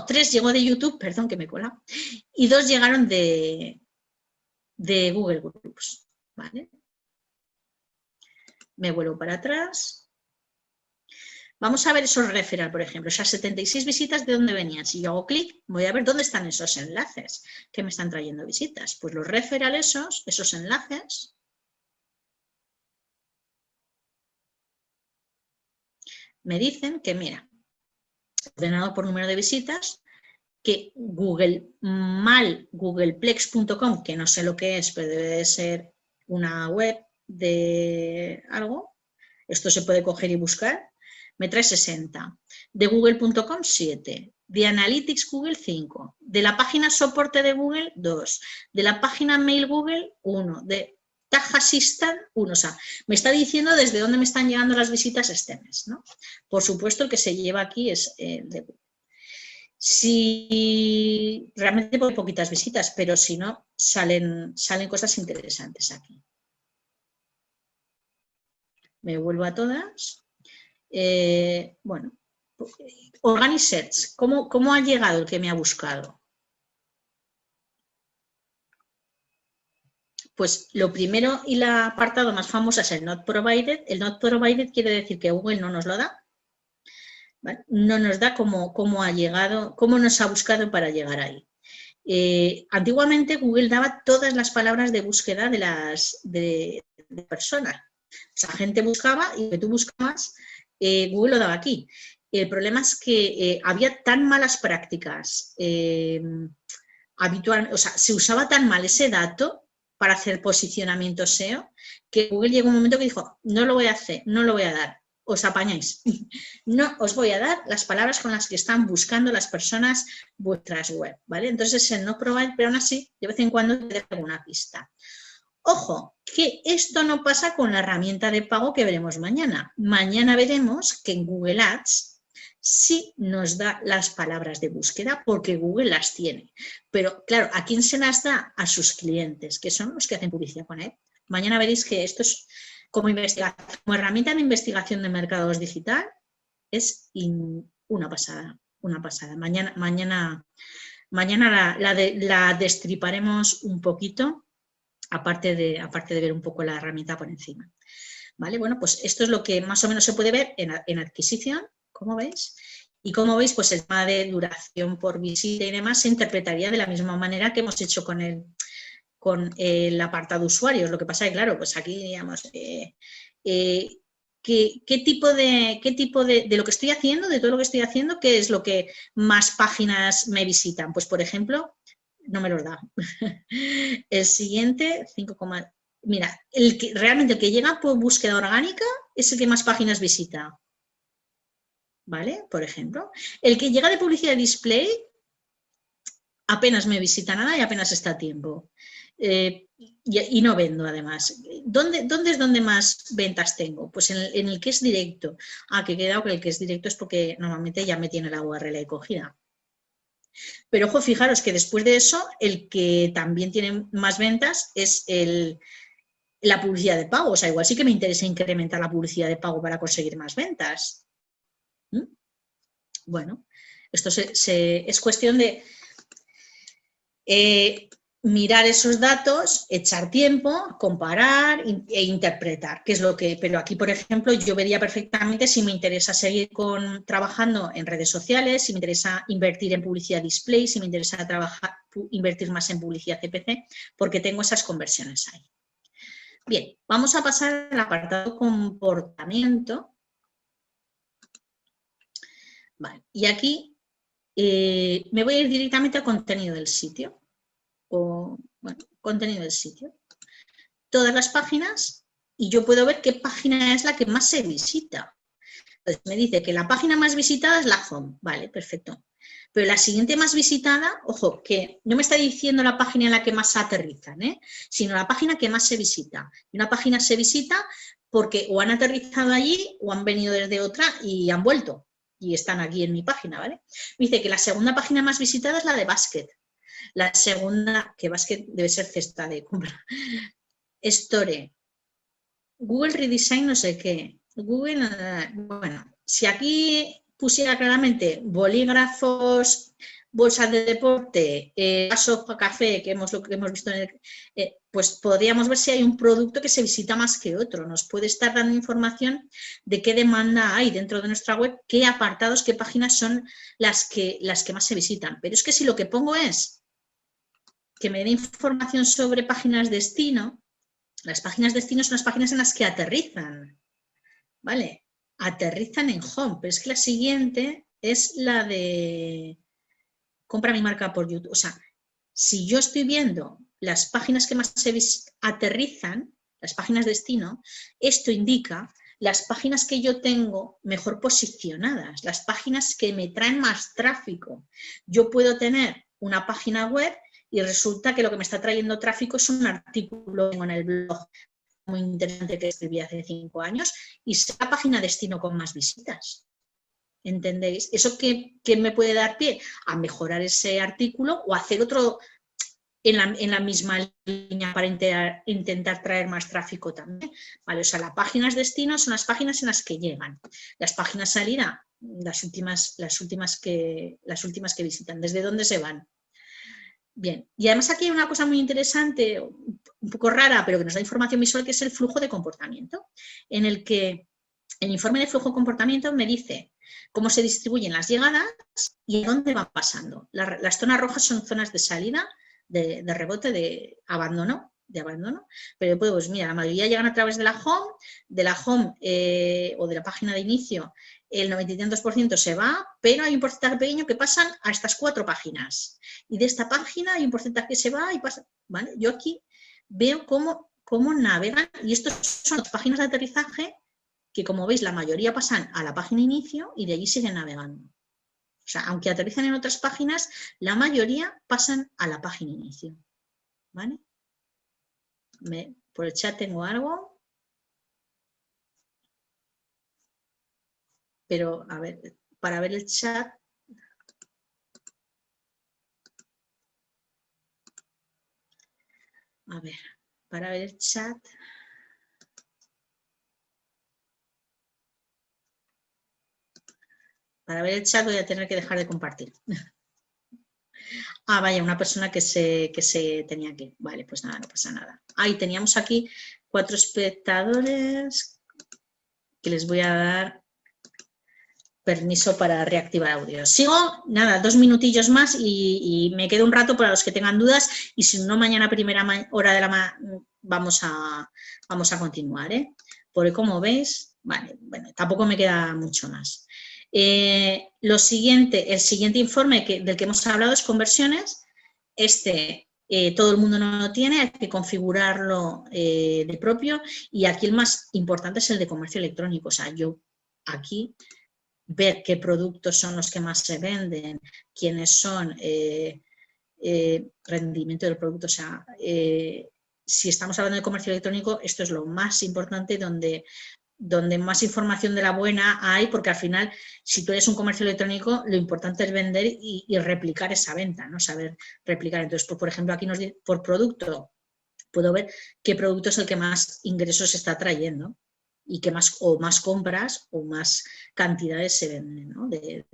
3 llegó de YouTube, perdón que me he colado, y 2 llegaron de Google Groups, ¿vale? Me vuelvo para atrás. Vamos a ver esos referral, por ejemplo, esas 76 visitas, ¿de dónde venían? Si yo hago clic, voy a ver dónde están esos enlaces que me están trayendo visitas. Pues los referral, esos enlaces, me dicen que, mira, ordenado por número de visitas, que googleplex.com, que no sé lo que es, pero debe de ser una web de algo, esto se puede coger y buscar, me trae 60, de google.com 7, de Analytics Google 5, de la página soporte de Google 2, de la página mail Google 1, de Tag Assistant 1, o sea, me está diciendo desde dónde me están llegando las visitas este mes, ¿no? Por supuesto, el que se lleva aquí es de Google. Si realmente hay poquitas visitas, pero si no, salen cosas interesantes aquí. Me vuelvo a todas. Bueno, Organic Search, ¿cómo ha llegado el que me ha buscado? Pues lo primero y el apartado más famoso es el Not Provided. El Not Provided quiere decir que Google no nos lo da. ¿Vale? No nos da cómo ha llegado, cómo nos ha buscado para llegar ahí. Antiguamente Google daba todas las palabras de búsqueda de personas. O sea, gente buscaba y que tú buscabas, Google lo daba aquí. El problema es que había tan malas prácticas habitualmente, o sea, se usaba tan mal ese dato para hacer posicionamiento SEO que Google llegó un momento que dijo, no lo voy a hacer, no lo voy a dar. Os apañáis. No os voy a dar las palabras con las que están buscando las personas vuestras web, ¿vale? Entonces, el no provide, pero aún así, de vez en cuando te deja alguna pista. Ojo, que esto no pasa con la herramienta de pago que veremos mañana. Mañana veremos que en Google Ads sí nos da las palabras de búsqueda porque Google las tiene. Pero, claro, ¿a quién se las da? A sus clientes, que son los que hacen publicidad con él. Mañana veréis que esto es... Como herramienta de investigación de mercados digital es una pasada, una pasada. Mañana la destriparemos un poquito, aparte de ver un poco la herramienta por encima. ¿Vale? Bueno, pues esto es lo que más o menos se puede ver en adquisición, como veis. Y como veis, pues el tema de duración por visita y demás se interpretaría de la misma manera que hemos hecho con el apartado usuarios. Lo que pasa es que, claro, pues aquí, digamos, ¿qué tipo de lo que estoy haciendo, de todo lo que estoy haciendo, qué es lo que más páginas me visitan? Pues, por ejemplo, no me los da. El siguiente, 5, mira, realmente el que llega por búsqueda orgánica es el que más páginas visita. ¿Vale? Por ejemplo. El que llega de publicidad display apenas me visita nada y apenas está a tiempo. Y no vendo, además. ¿Dónde es donde más ventas tengo? Pues en el que es directo. Que he quedado que el que es directo es porque normalmente ya me tiene la URL cogida. Pero ojo, fijaros que después de eso, el que también tiene más ventas es la publicidad de pago. O sea, igual sí que me interesa incrementar la publicidad de pago para conseguir más ventas. Bueno, esto es cuestión de... mirar esos datos, echar tiempo, comparar e interpretar, que es lo que... Pero aquí, por ejemplo, yo vería perfectamente si me interesa seguir trabajando en redes sociales, si me interesa invertir en publicidad display, si me interesa invertir más en publicidad CPC, porque tengo esas conversiones ahí. Bien, vamos a pasar al apartado comportamiento. Vale, y aquí me voy a ir directamente al contenido del sitio. Contenido del sitio. Todas las páginas y yo puedo ver qué página es la que más se visita. Entonces me dice que la página más visitada es la home. Vale, perfecto. Pero la siguiente más visitada, ojo, que no me está diciendo la página en la que más aterrizan, sino la página que más se visita. Y una página se visita porque o han aterrizado allí o han venido desde otra y han vuelto. Y están aquí en mi página, ¿vale? Me dice que la segunda página más visitada es la de Basket. La segunda, que Basket debe ser cesta de compra. Store. Google Redesign no sé qué. Google, bueno, si aquí pusiera claramente bolígrafos, bolsas de deporte, vasos para café, que hemos visto en el... pues podríamos ver si hay un producto que se visita más que otro. Nos puede estar dando información de qué demanda hay dentro de nuestra web, qué apartados, qué páginas son las que más se visitan. Pero es que si lo que pongo es que me dé información sobre páginas destino, las páginas destino son las páginas en las que aterrizan, ¿vale? Aterrizan en home, pero es que la siguiente es la de compra mi marca por YouTube. O sea, si yo estoy viendo las páginas que más aterrizan, las páginas destino, esto indica las páginas que yo tengo mejor posicionadas, las páginas que me traen más tráfico. Yo puedo tener una página web y resulta que lo que me está trayendo tráfico es un artículo en el blog muy interesante que escribí hace 5 años y es la página destino con más visitas. ¿Entendéis? ¿Eso qué me puede dar pie? A mejorar ese artículo o hacer otro en la misma línea para intentar traer más tráfico también. ¿Vale? O sea, las páginas destino son las páginas en las que llegan. Las páginas salida, las últimas que visitan. ¿Desde dónde se van? Bien, y además aquí hay una cosa muy interesante, un poco rara, pero que nos da información visual, que es el flujo de comportamiento, en el que el informe de flujo de comportamiento me dice cómo se distribuyen las llegadas y a dónde van pasando. Las zonas rojas son zonas de salida, de rebote, de abandono, pero pues mira, la mayoría llegan a través de la home o de la página de inicio, el 90 y tantos % se va, pero hay un porcentaje pequeño que pasan a estas 4 páginas. Y de esta página hay un porcentaje que se va y pasa. ¿Vale? Yo aquí veo cómo navegan, y estas son las páginas de aterrizaje que, como veis, la mayoría pasan a la página inicio y de allí siguen navegando. O sea, aunque aterrizan en otras páginas, la mayoría pasan a la página inicio. ¿Vale? Por el chat tengo algo. Pero, a ver, para ver el chat. A ver, para ver el chat. Para ver el chat voy a tener que dejar de compartir. Ah, vaya, una persona que se tenía que... Vale, pues nada, no pasa nada. Ahí teníamos aquí 4 espectadores que les voy a dar permiso para reactivar audio. Sigo, nada, 2 minutillos más y me quedo un rato para los que tengan dudas, y si no, mañana a primera hora de la vamos a continuar, ¿eh? Porque como veis, vale, bueno, tampoco me queda mucho más. El siguiente informe del que hemos hablado es conversiones. Todo el mundo no lo tiene, hay que configurarlo de propio, y aquí el más importante es el de comercio electrónico. O sea, yo aquí ver qué productos son los que más se venden, quiénes son, rendimiento del producto. O sea, si estamos hablando de comercio electrónico, esto es lo más importante, donde más información de la buena hay, porque al final, si tú eres un comercio electrónico, lo importante es vender y replicar esa venta, ¿no? Saber replicar. Entonces, por ejemplo, aquí nos dice, por producto, puedo ver qué producto es el que más ingresos está trayendo y que más compras o más cantidades se venden, ¿no? de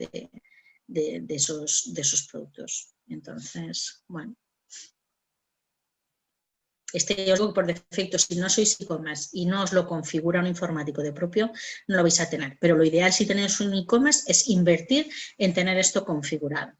esos productos. Entonces, bueno. Os digo que por defecto, si no sois e-commerce y no os lo configura un informático de propio, no lo vais a tener. Pero lo ideal, si tenéis un e-commerce, es invertir en tener esto configurado.